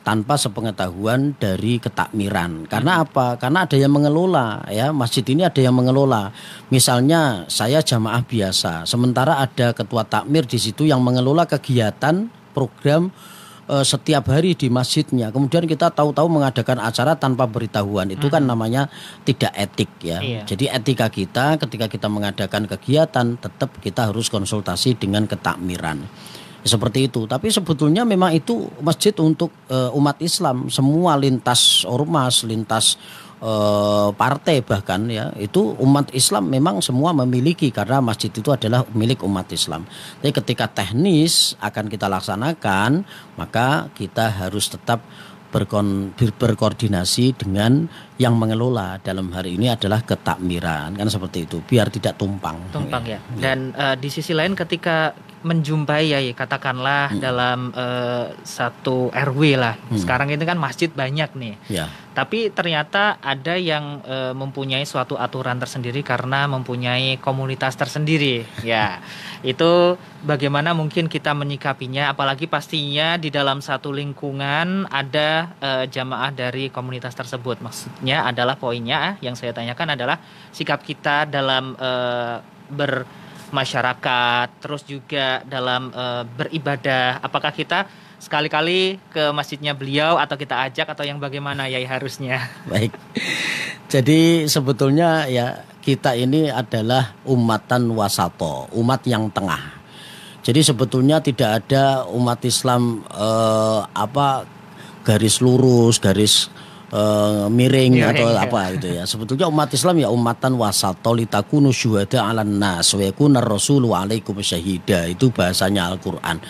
tanpa sepengetahuan dari ketakmiran. Karena apa? Karena ada yang mengelola ya, masjid ini ada yang mengelola. Misalnya saya jamaah biasa, sementara ada ketua takmir di situ yang mengelola kegiatan program setiap hari di masjidnya. Kemudian kita tahu-tahu mengadakan acara tanpa beritahuan, itu kan namanya tidak etik ya. Jadi etika kita ketika kita mengadakan kegiatan tetap kita harus konsultasi dengan ketakmiran. Seperti itu. Tapi sebetulnya memang itu masjid untuk umat Islam, semua lintas ormas, lintas partai bahkan ya, itu umat Islam memang semua memiliki, karena masjid itu adalah milik umat Islam. Jadi ketika teknis akan kita laksanakan, maka kita harus tetap berkoordinasi dengan yang mengelola, dalam hari ini adalah ketakmiran, kan seperti itu, biar tidak tumpang ya. Dan di sisi lain ketika menjumpai ya katakanlah dalam satu RW lah, sekarang itu kan masjid banyak nih ya. Tapi ternyata ada yang mempunyai suatu aturan tersendiri karena mempunyai komunitas tersendiri ya. Itu bagaimana mungkin kita menyikapinya, apalagi pastinya di dalam satu lingkungan ada jamaah dari komunitas tersebut. Maksudnya adalah poinnya yang saya tanyakan adalah sikap kita dalam bermasyarakat, terus juga dalam beribadah. Apakah kita sekali-kali ke masjidnya beliau atau kita ajak atau yang bagaimana ya harusnya? Baik. Jadi sebetulnya ya kita ini adalah umatan wasato, umat yang tengah. Jadi sebetulnya tidak ada umat Islam garis lurus, garis miring atau apa itu ya. Sebetulnya umat Islam ya umatan wasato litakunu syuhada 'alan nas wa yakunar rasulu 'alaikum syahida. Itu bahasanya Al-Qur'an.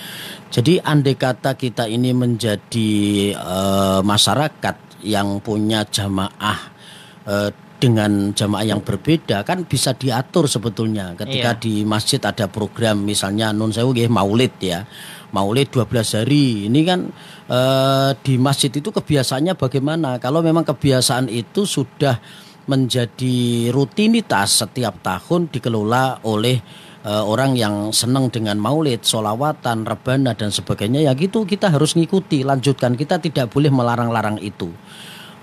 Jadi andai kata kita ini menjadi masyarakat yang punya jamaah dengan jamaah yang berbeda, kan bisa diatur sebetulnya. Ketika di masjid ada program misalnya nun sewu nggih maulid ya. Maulid 12 hari. Ini kan di masjid itu kebiasaannya bagaimana? Kalau memang kebiasaan itu sudah menjadi rutinitas setiap tahun dikelola oleh orang yang senang dengan maulid, sholawatan, rebana dan sebagainya, ya gitu kita harus ngikuti, lanjutkan. Kita tidak boleh melarang-larang itu.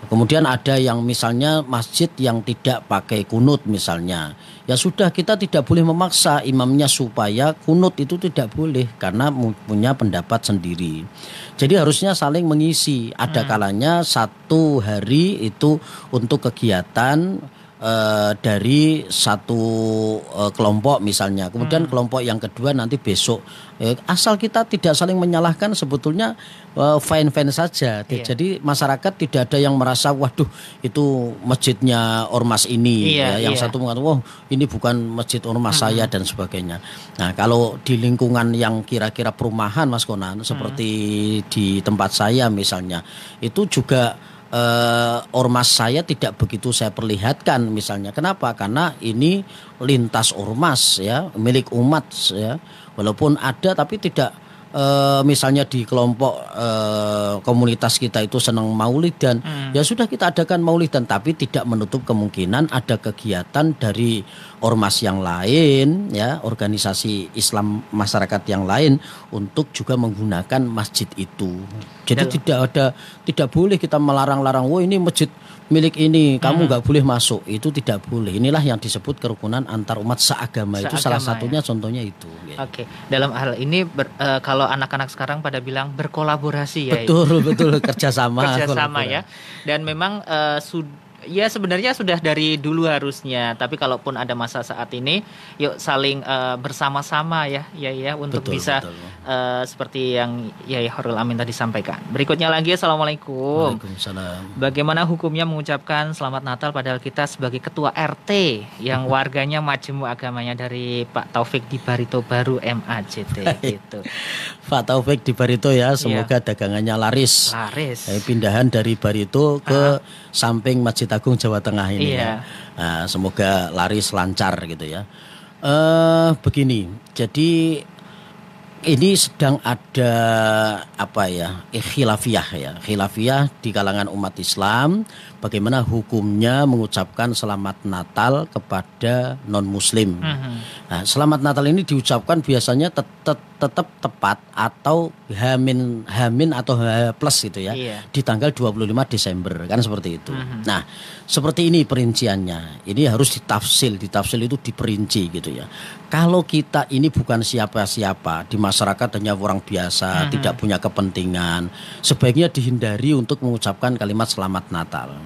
Kemudian ada yang misalnya masjid yang tidak pakai kunut misalnya, ya sudah, kita tidak boleh memaksa imamnya supaya kunut, itu tidak boleh karena punya pendapat sendiri. Jadi harusnya saling mengisi. Ada kalanya satu hari itu untuk kegiatan dari satu kelompok misalnya, kemudian kelompok yang kedua nanti besok. Asal kita tidak saling menyalahkan, sebetulnya fine-fine saja. Jadi masyarakat tidak ada yang merasa waduh itu masjidnya ormas ini, yang satu mengatakan wah ini bukan masjid ormas saya dan sebagainya. Nah kalau di lingkungan yang kira-kira perumahan Mas Konan, seperti di tempat saya misalnya, itu juga ormas saya tidak begitu saya perlihatkan misalnya. Kenapa? Karena ini lintas ormas ya, milik umat ya. Walaupun ada tapi tidak misalnya di kelompok komunitas kita itu senang maulidan, ya sudah kita adakan maulidan, tapi tidak menutup kemungkinan ada kegiatan dari ormas yang lain, ya, organisasi Islam masyarakat yang lain untuk juga menggunakan masjid itu. Jadi tidak boleh kita melarang-larang, "Oh, ini masjid milik ini, kamu nggak boleh masuk." Itu tidak boleh. Inilah yang disebut kerukunan antar umat seagama. Itu salah satunya, contohnya itu. Oke, dalam hal ini kalau anak-anak sekarang pada bilang berkolaborasi ya. Betul kerjasama ya. Dan memang ya sebenarnya sudah dari dulu harusnya, tapi kalaupun ada masa saat ini, yuk saling bersama-sama ya untuk bisa seperti yang Yai Horul Amin tadi sampaikan. Berikutnya lagi, Assalamualaikum. Waalaikumsalam. Bagaimana hukumnya mengucapkan Selamat Natal padahal kita sebagai ketua RT yang warganya majemuk agamanya, dari Pak Taufik di Barito Baru MAJT gitu. Pak Taufik di Barito ya, semoga dagangannya laris. Pindahan dari Barito ke samping Masjid Agung Jawa Tengah ini ya. Nah, semoga laris lancar gitu ya. Begini, jadi ini sedang ada khilafiyah di kalangan umat Islam, bagaimana hukumnya mengucapkan Selamat Natal kepada non Muslim. Nah, Selamat Natal ini diucapkan biasanya tetap tepat atau Hamin atau H plus gitu ya, di tanggal 25 Desember kan, seperti itu. Nah, seperti ini perinciannya. Ini harus ditafsil itu diperinci gitu ya. Kalau kita ini bukan siapa-siapa di masyarakat, hanya orang biasa, tidak punya kepentingan, sebaiknya dihindari untuk mengucapkan kalimat Selamat Natal.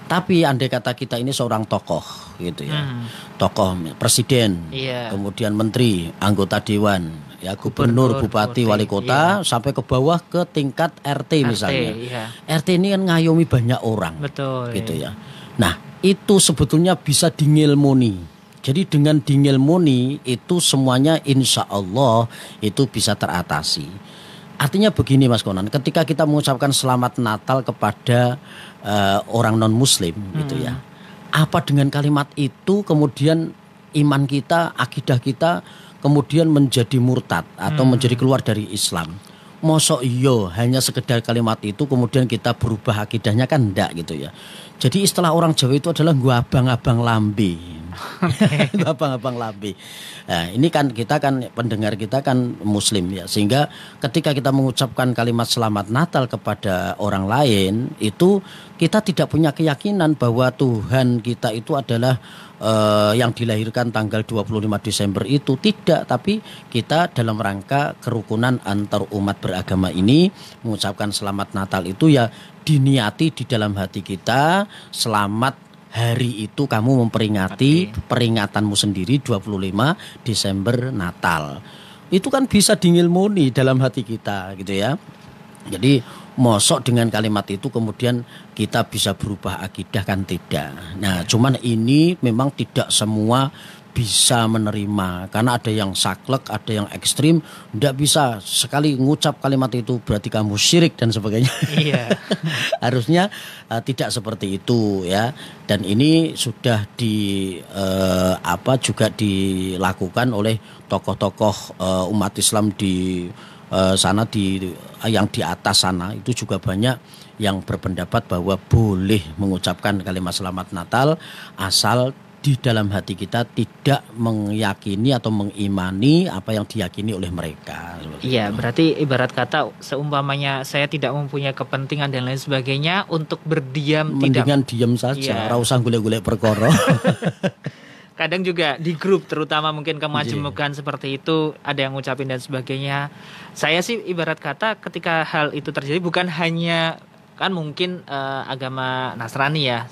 Tapi andai kata kita ini seorang tokoh gitu ya, tokoh presiden, kemudian menteri, anggota dewan, ya, gubernur, bupati, wali kota, sampai ke bawah ke tingkat RT misalnya. RT ini kan ngayomi banyak orang, gitu ya. Nah, itu sebetulnya bisa dingilmoni. Jadi dengan dingilmoni itu semuanya insya Allah itu bisa teratasi. Artinya begini Mas Konan, ketika kita mengucapkan Selamat Natal kepada orang non Muslim gitu ya, apa dengan kalimat itu kemudian iman kita, akidah kita kemudian menjadi murtad atau menjadi keluar dari Islam? Mosok iyo hanya sekedar kalimat itu kemudian kita berubah akidahnya, kan enggak gitu ya. Jadi istilah orang Jawa itu adalah gua abang-abang lambe. Abang-abang lambe. Nah, ini kan kita kan pendengar kita kan Muslim ya, sehingga ketika kita mengucapkan kalimat Selamat Natal kepada orang lain, itu kita tidak punya keyakinan bahwa Tuhan kita itu adalah yang dilahirkan tanggal 25 Desember itu, tidak, tapi kita dalam rangka kerukunan antar umat beragama ini mengucapkan Selamat Natal itu ya diniati di dalam hati kita, selamat hari itu kamu memperingati peringatanmu sendiri 25 Desember Natal. Itu kan bisa dingilmoni dalam hati kita gitu ya. Jadi mosok dengan kalimat itu kemudian kita bisa berubah akidah, kan tidak. Nah, cuman ini memang tidak semua bisa menerima, karena ada yang saklek, ada yang ekstrim, tidak bisa sekali ngucap kalimat itu berarti kamu syirik dan sebagainya. Harusnya tidak seperti itu ya. Dan ini sudah juga dilakukan oleh tokoh-tokoh umat Islam di sana, yang di atas sana itu juga banyak yang berpendapat bahwa boleh mengucapkan kalimat Selamat Natal asal di dalam hati kita tidak meyakini atau mengimani apa yang diyakini oleh mereka. Iya, berarti ibarat kata seumpamanya saya tidak mempunyai kepentingan dan lain sebagainya, untuk berdiam, mendingan diam saja, ora usah golek-golek perkara. Kadang juga di grup terutama mungkin kemajemukan seperti itu, ada yang ngucapin dan sebagainya. Saya sih ibarat kata ketika hal itu terjadi, bukan hanya kan mungkin agama Nasrani ya,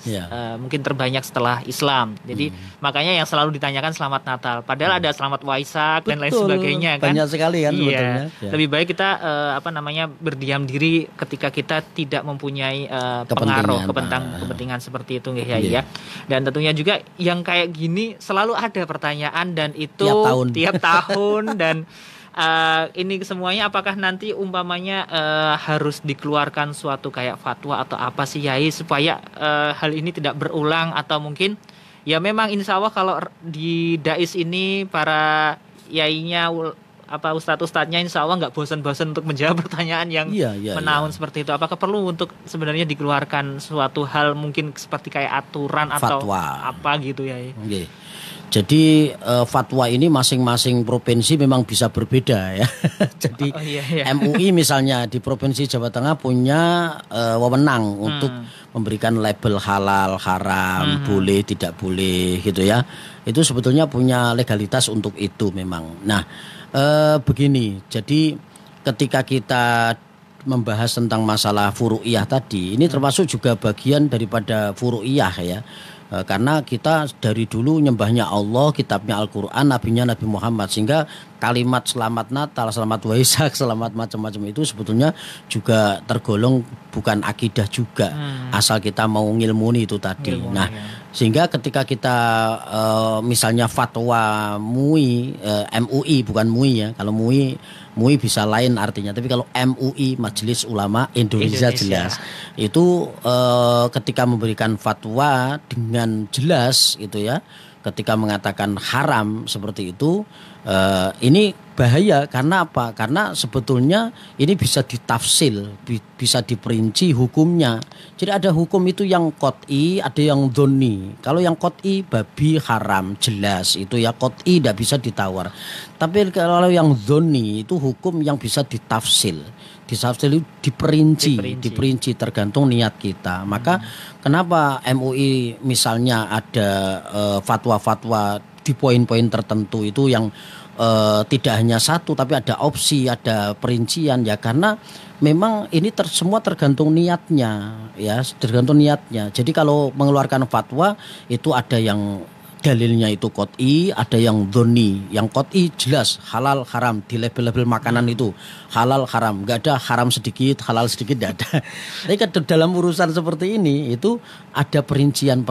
mungkin terbanyak setelah Islam. Jadi makanya yang selalu ditanyakan Selamat Natal, padahal ada Selamat Waisak dan lain sebagainya kan. Banyak sekali kan sebetulnya. Lebih baik kita berdiam diri ketika kita tidak mempunyai pengaruh kepentingan seperti itu ya. Dan tentunya juga yang kayak gini selalu ada pertanyaan, dan itu tiap tahun dan ini semuanya apakah nanti umpamanya harus dikeluarkan suatu kayak fatwa atau apa sih Yai, supaya hal ini tidak berulang, atau mungkin ya memang insya Allah kalau di Dais ini para yainya ustadz-ustadznya insya Allah nggak bosan-bosan untuk menjawab pertanyaan yang menaun seperti itu. Apakah perlu untuk sebenarnya dikeluarkan suatu hal mungkin seperti kayak aturan atau fatwa, apa gitu ya? Jadi fatwa ini masing-masing provinsi memang bisa berbeda ya. Jadi MUI misalnya di Provinsi Jawa Tengah punya wewenang untuk memberikan label halal, haram, boleh, tidak boleh gitu ya. Itu sebetulnya punya legalitas untuk itu memang. Nah, begini. Jadi ketika kita membahas tentang masalah furu'iyah tadi, ini termasuk juga bagian daripada furu'iyah ya. Karena kita dari dulu nyembahnya Allah, kitabnya Al-Quran, nabinya Nabi Muhammad. Sehingga kalimat selamat Natal, selamat Waisak, selamat macam-macam itu sebetulnya juga tergolong bukan akidah juga. Asal kita mau ngilmuni itu tadi. Nah, sehingga ketika kita misalnya fatwa MUI bukan MUI ya. Kalau MUI bisa lain artinya, tapi kalau MUI Majelis Ulama Indonesia jelas itu ketika memberikan fatwa dengan jelas gitu ya, ketika mengatakan haram seperti itu, ini bahaya karena apa? Karena sebetulnya ini bisa ditafsil, bisa diperinci hukumnya. Jadi ada hukum itu yang qot'i, ada yang dhonni. Kalau yang qot'i babi haram jelas itu ya, qot'i tidak bisa ditawar. Tapi kalau yang dhonni itu hukum yang bisa ditafsil. Ditafsil itu diperinci tergantung niat kita. Maka kenapa MUI misalnya ada fatwa-fatwa di poin-poin tertentu itu yang tidak hanya satu tapi ada opsi, ada perincian ya, karena memang ini semua tergantung niatnya ya, tergantung niatnya. Jadi kalau mengeluarkan fatwa itu ada yang dalilnya itu qot'i, ada yang dhonni. Yang qot'i jelas halal haram, di label-label makanan itu halal haram, nggak ada haram sedikit halal sedikit, nggak ada. Tapi dalam urusan seperti ini itu ada perincian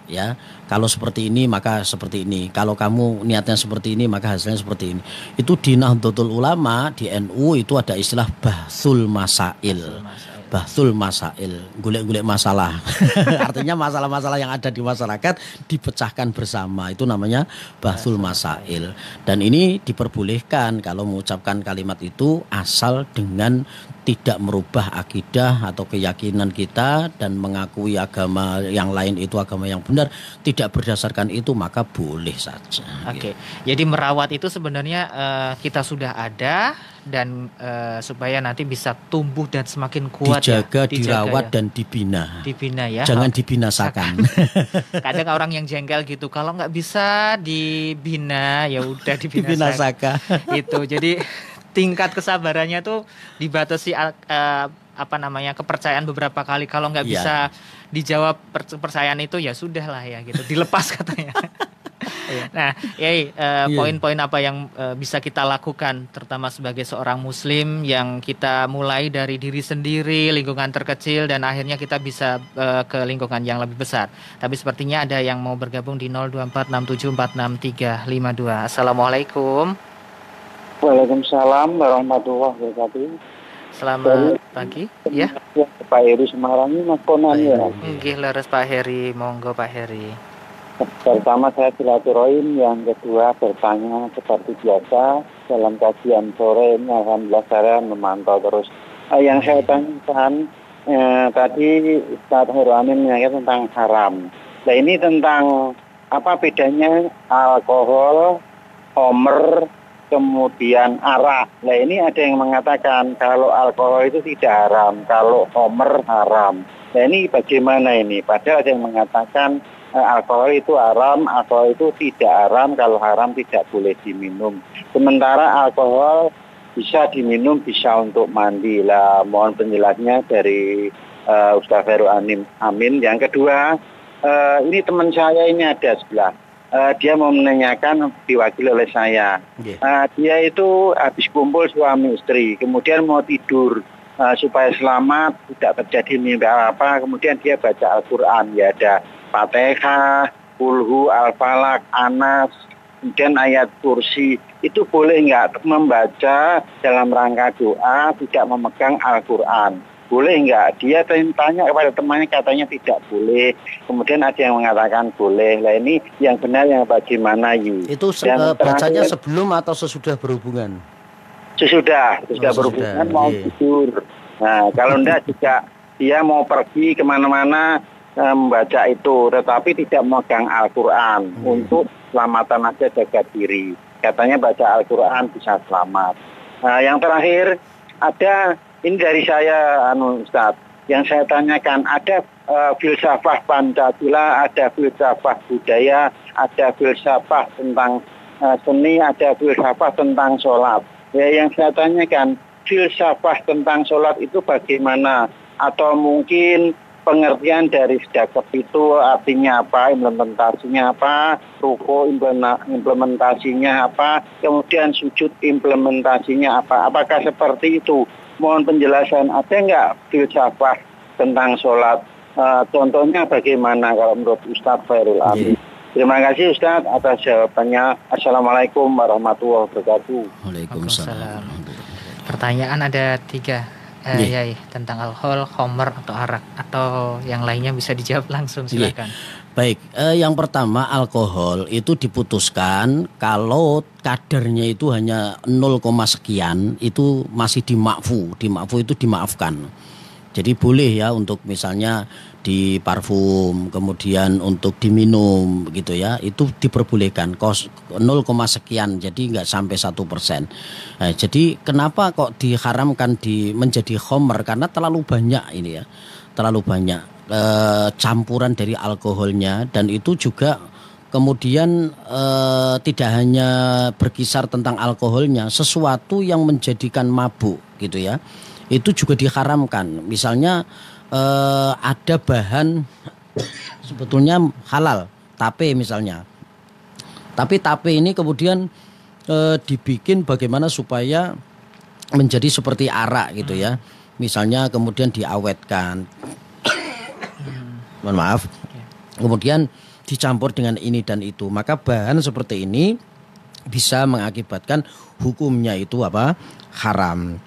ya. Kalau seperti ini maka seperti ini, kalau kamu niatnya seperti ini maka hasilnya seperti ini. Itu di Nahdlatul Ulama, di NU itu ada istilah bahsul masail. Bahsul masail, golek-golek masalah. Artinya masalah-masalah yang ada di masyarakat dipecahkan bersama. Itu namanya bahsul masail. Dan ini diperbolehkan kalau mengucapkan kalimat itu asal dengan tidak merubah akidah atau keyakinan kita dan mengakui agama yang lain itu agama yang benar, tidak berdasarkan itu maka boleh saja. Oke. Jadi merawat itu sebenarnya kita sudah ada dan supaya nanti bisa tumbuh dan semakin kuat, dijaga, dirawat dan dibina. Dibina ya. Jangan dibinasakan. Kadang orang yang jengkel gitu, kalau nggak bisa dibina ya udah dibinasakan. Itu. Jadi tingkat kesabarannya tuh dibatasi kepercayaan beberapa kali. Kalau nggak bisa dijawab kepercayaan itu ya sudahlah ya gitu, dilepas katanya. Nah, poin-poin apa yang bisa kita lakukan terutama sebagai seorang muslim yang kita mulai dari diri sendiri, lingkungan terkecil dan akhirnya kita bisa ke lingkungan yang lebih besar. Tapi sepertinya ada yang mau bergabung di 0246746352. Assalamualaikum. Waalaikumsalam warahmatullahi wabarakatuh. Selamat pagi. Ya. Pak Heri Semarang ini Mas Ponan ya. Nggih, leres Pak Heri, monggo Pak Heri. Pertama saya silaturahim, yang kedua bertanya seperti biasa dalam kajian sore ini. Alhamdulillah saya memantau terus. Yang saya tanyakan tadi Ustaz Khairul Amin menanyakan tentang haram. Nah ini tentang apa bedanya alkohol, homer, kemudian arak. Nah ini ada yang mengatakan kalau alkohol itu tidak haram, kalau homer haram. Nah ini bagaimana ini? Padahal ada yang mengatakan alkohol itu haram, alkohol itu tidak haram, kalau haram tidak boleh diminum. Sementara alkohol bisa diminum, bisa untuk mandi. Lah mohon penjelasannya dari Ustaz Khairul Amin. Yang kedua, ini teman saya ini ada sebelah. Dia mau menanyakan diwakili oleh saya. Dia itu habis kumpul suami istri, kemudian mau tidur supaya selamat, tidak terjadi mimpi apa. Kemudian dia baca Al-Quran, ya ada Fatihah, Qulhu, Al-Falaq, Anas, kemudian ayat kursi. Itu boleh nggak membaca dalam rangka doa, tidak memegang Al-Quran? Boleh nggak? Dia tanya kepada temannya, katanya tidak boleh. Kemudian ada yang mengatakan boleh. Nah ini yang benar yang bagaimana Yu? Itu bacanya sebelum atau sesudah berhubungan? Sesudah berhubungan mau tidur. Nah kalau enggak juga dia mau pergi kemana-mana membaca itu, tetapi tidak memegang Al-Quran untuk selamatan aja jaga diri. Katanya baca Al-Quran bisa selamat. Nah, yang terakhir ada ini dari saya Ustaz, yang saya tanyakan ada filsafah Pancasila, ada filsafah budaya, ada filsafah tentang seni, ada filsafah tentang sholat. Ya, yang saya tanyakan filsafah tentang sholat itu bagaimana? Atau mungkin pengertian dari sedekap itu artinya apa, implementasinya apa, ruku implementasinya apa, kemudian sujud implementasinya apa. Apakah seperti itu? Mohon penjelasan, ada nggak filsafah tentang sholat? Contohnya bagaimana kalau menurut Ustadz Khairul Amin? Terima kasih Ustadz atas jawabannya. Assalamualaikum warahmatullahi wabarakatuh. Waalaikumsalam. Pertanyaan ada 3. Yai, tentang alkohol, khamr atau arak, atau yang lainnya bisa dijawab langsung, silakan. Baik, yang pertama alkohol itu diputuskan kalau kadarnya itu hanya 0, sekian itu masih dimakfu itu dimaafkan. Jadi boleh ya untuk misalnya di parfum, kemudian untuk diminum gitu ya, itu diperbolehkan 0, sekian, jadi nggak sampai 1%. Nah, jadi kenapa kok diharamkan menjadi khamr? Karena terlalu banyak ini ya, terlalu banyak campuran dari alkoholnya, dan itu juga kemudian tidak hanya berkisar tentang alkoholnya, sesuatu yang menjadikan mabuk gitu ya, itu juga diharamkan. Misalnya ada bahan sebetulnya halal, tape misalnya, tapi tape ini kemudian dibikin bagaimana supaya menjadi seperti arak gitu ya, misalnya kemudian diawetkan, mohon maaf, kemudian dicampur dengan ini dan itu, maka bahan seperti ini bisa mengakibatkan hukumnya itu apa? Haram.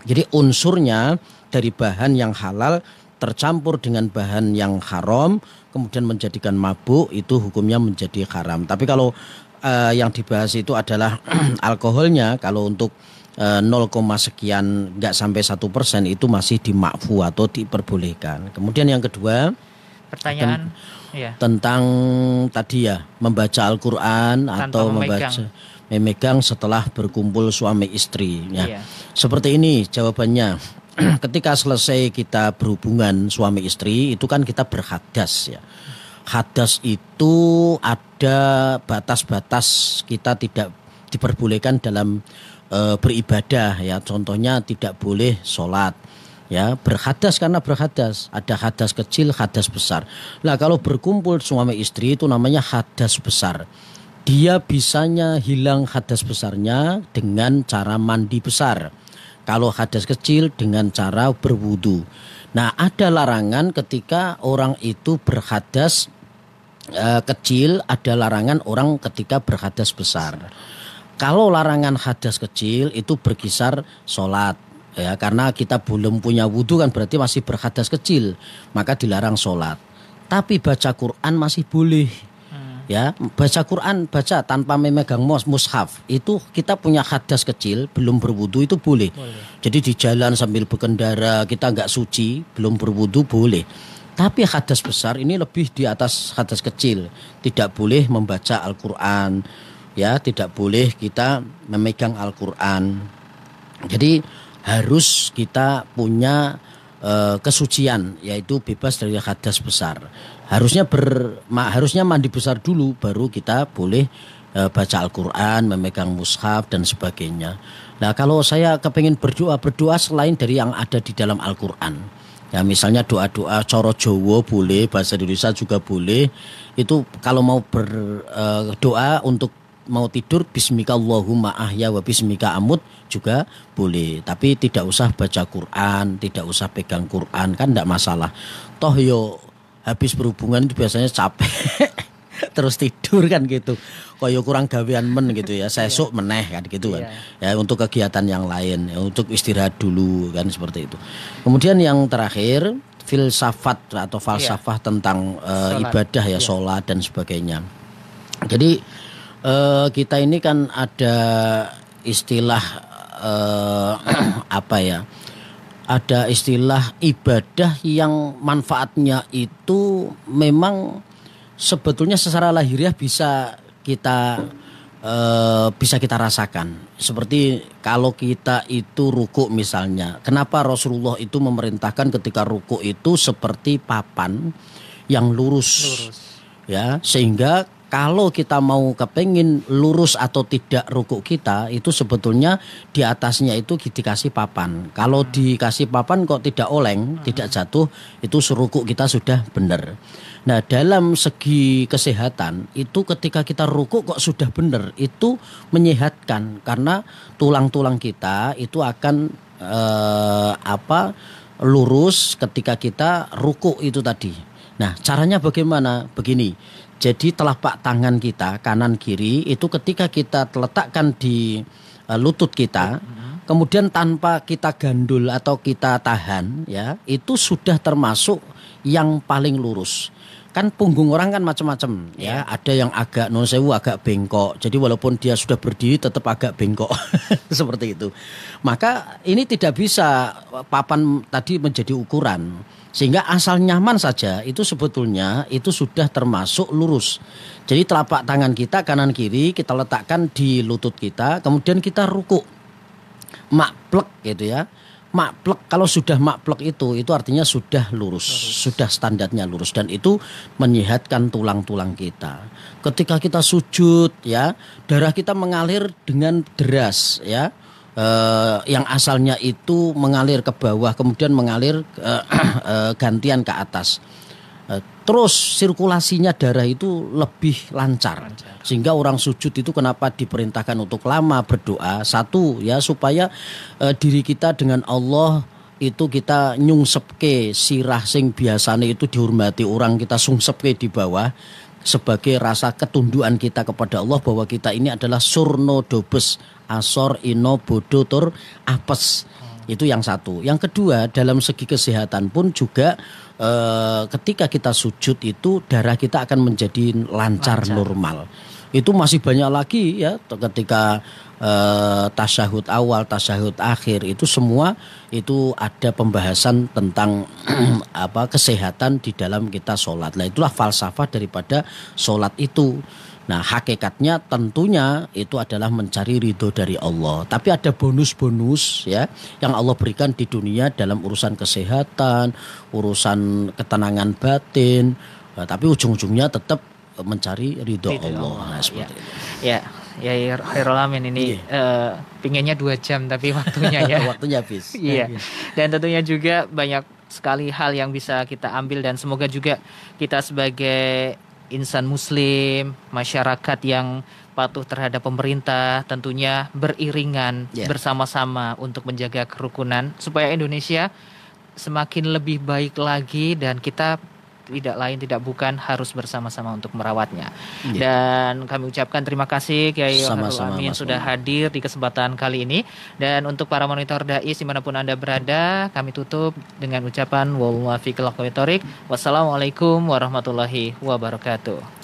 Jadi unsurnya dari bahan yang halal tercampur dengan bahan yang haram, kemudian menjadikan mabuk, itu hukumnya menjadi haram. Tapi kalau yang dibahas itu adalah alkoholnya, kalau untuk 0, sekian nggak sampai 1% itu masih dimakfu atau diperbolehkan. Kemudian yang kedua, pertanyaan tentang tadi ya, membaca Al-Quran atau memegang setelah berkumpul suami istri ya. Seperti ini jawabannya. Ketika selesai kita berhubungan suami istri itu kan kita berhadas ya. Hadas itu ada batas-batas, kita tidak diperbolehkan dalam beribadah ya. Contohnya tidak boleh sholat ya, berhadas karena berhadas. Ada hadas kecil, hadas besar. Nah, kalau berkumpul suami istri itu namanya hadas besar. Dia bisanya hilang hadas besarnya dengan cara mandi besar. Kalau hadas kecil dengan cara berwudu. Nah, ada larangan ketika orang itu berhadas kecil, ada larangan orang ketika berhadas besar. Kalau larangan hadas kecil itu berkisar sholat ya, karena kita belum punya wudu kan berarti masih berhadas kecil, maka dilarang sholat. Tapi baca Quran masih boleh. Ya, baca Quran, baca tanpa memegang mushaf, itu kita punya hadas kecil, belum berwudu itu boleh. Jadi di jalan sambil berkendara kita nggak suci, belum berwudu boleh. Tapi hadas besar ini lebih di atas hadas kecil, tidak boleh membaca Al-Quran, ya, tidak boleh kita memegang Al-Quran. Jadi harus kita punya kesucian, yaitu bebas dari hadas besar. Harusnya mandi besar dulu, baru kita boleh baca Al-Quran, memegang mushaf dan sebagainya. Nah, kalau saya kepengen berdoa selain dari yang ada di dalam Al-Quran. Ya, misalnya doa-doa coro Jawa boleh, bahasa Indonesia juga boleh. Itu kalau mau berdoa untuk mau tidur, bismika Allahumma ahya wa bismika amut juga boleh. Tapi tidak usah baca Quran, tidak usah pegang Quran, kan tidak masalah. Toh yo habis berhubungan itu biasanya capek terus tidur kan gitu. Koyo kurang gawean gitu ya. Sesuk meneh kan gitu kan. Ya, untuk kegiatan yang lain, ya, untuk istirahat dulu kan, seperti itu. Kemudian yang terakhir, filsafat atau falsafah tentang ibadah ya, sholat dan sebagainya. Jadi kita ini kan ada istilah apa ya? Ada istilah ibadah yang manfaatnya itu memang sebetulnya secara lahiriah bisa kita bisa kita rasakan. Seperti kalau kita itu ruku misalnya, kenapa Rasulullah itu memerintahkan ketika ruku itu seperti papan yang lurus. Ya, sehingga kalau kita mau kepengin lurus atau tidak ruku kita, itu sebetulnya di atasnya itu dikasih papan. Kalau dikasih papan kok tidak oleng, tidak jatuh, itu ruku kita sudah benar. Nah, dalam segi kesehatan itu ketika kita ruku kok sudah benar, itu menyehatkan karena tulang-tulang kita itu akan lurus ketika kita ruku itu tadi. Nah, caranya bagaimana? Begini. Jadi telapak tangan kita kanan kiri itu ketika kita letakkan di lutut kita, kemudian tanpa kita gandul atau kita tahan, ya, itu sudah termasuk yang paling lurus. Kan punggung orang kan macam-macam, ya. Ada yang agak non sewu agak bengkok. Jadi walaupun dia sudah berdiri tetap agak bengkok. Seperti itu. Maka ini tidak bisa papan tadi menjadi ukuran. Sehingga asal nyaman saja itu sebetulnya itu sudah termasuk lurus. Jadi telapak tangan kita kanan kiri kita letakkan di lutut kita, kemudian kita ruku. Makplek gitu ya. Makplek, kalau sudah makplek itu artinya sudah lurus, sudah standarnya lurus, dan itu menyehatkan tulang-tulang kita. Ketika kita sujud, ya, darah kita mengalir dengan deras, ya, yang asalnya itu mengalir ke bawah, kemudian mengalir gantian ke atas. Terus sirkulasinya darah itu lebih lancar. Sehingga orang sujud itu kenapa diperintahkan untuk lama berdoa? Satu, ya, supaya diri kita dengan Allah itu kita nyungsepke sirah sing biasane itu dihormati orang, kita sungsepke di bawah sebagai rasa ketundukan kita kepada Allah bahwa kita ini adalah surno dobes asor ino bodo tur apes. Itu yang satu. Yang kedua, dalam segi kesehatan pun juga ketika kita sujud itu darah kita akan menjadi lancar. Normal. Itu masih banyak lagi, ya, ketika tasyahud awal, tasyahud akhir itu semua itu ada pembahasan tentang kesehatan di dalam kita sholat. Nah, itulah falsafah daripada sholat itu. Nah, hakikatnya tentunya itu adalah mencari ridho dari Allah. Tapi ada bonus-bonus, ya, yang Allah berikan di dunia dalam urusan kesehatan, urusan ketenangan batin. Nah, tapi ujung-ujungnya tetap mencari ridho Allah. Nah, seperti itu. Ya, ya, Khairul Amin ini pinginnya 2 jam tapi waktunya ya. Waktunya habis. Iya. Dan tentunya juga banyak sekali hal yang bisa kita ambil, dan semoga juga kita sebagai insan muslim, masyarakat yang patuh terhadap pemerintah tentunya beriringan bersama-sama untuk menjaga kerukunan supaya Indonesia semakin lebih baik lagi, dan kita tidak lain tidak bukan harus bersama-sama untuk merawatnya. Dan kami ucapkan terima kasih Kiai Khairul Amin sudah hadir di kesempatan kali ini. Dan untuk para monitor dai dimanapun Anda berada, kami tutup dengan ucapan wassalamualaikum warahmatullahi wabarakatuh.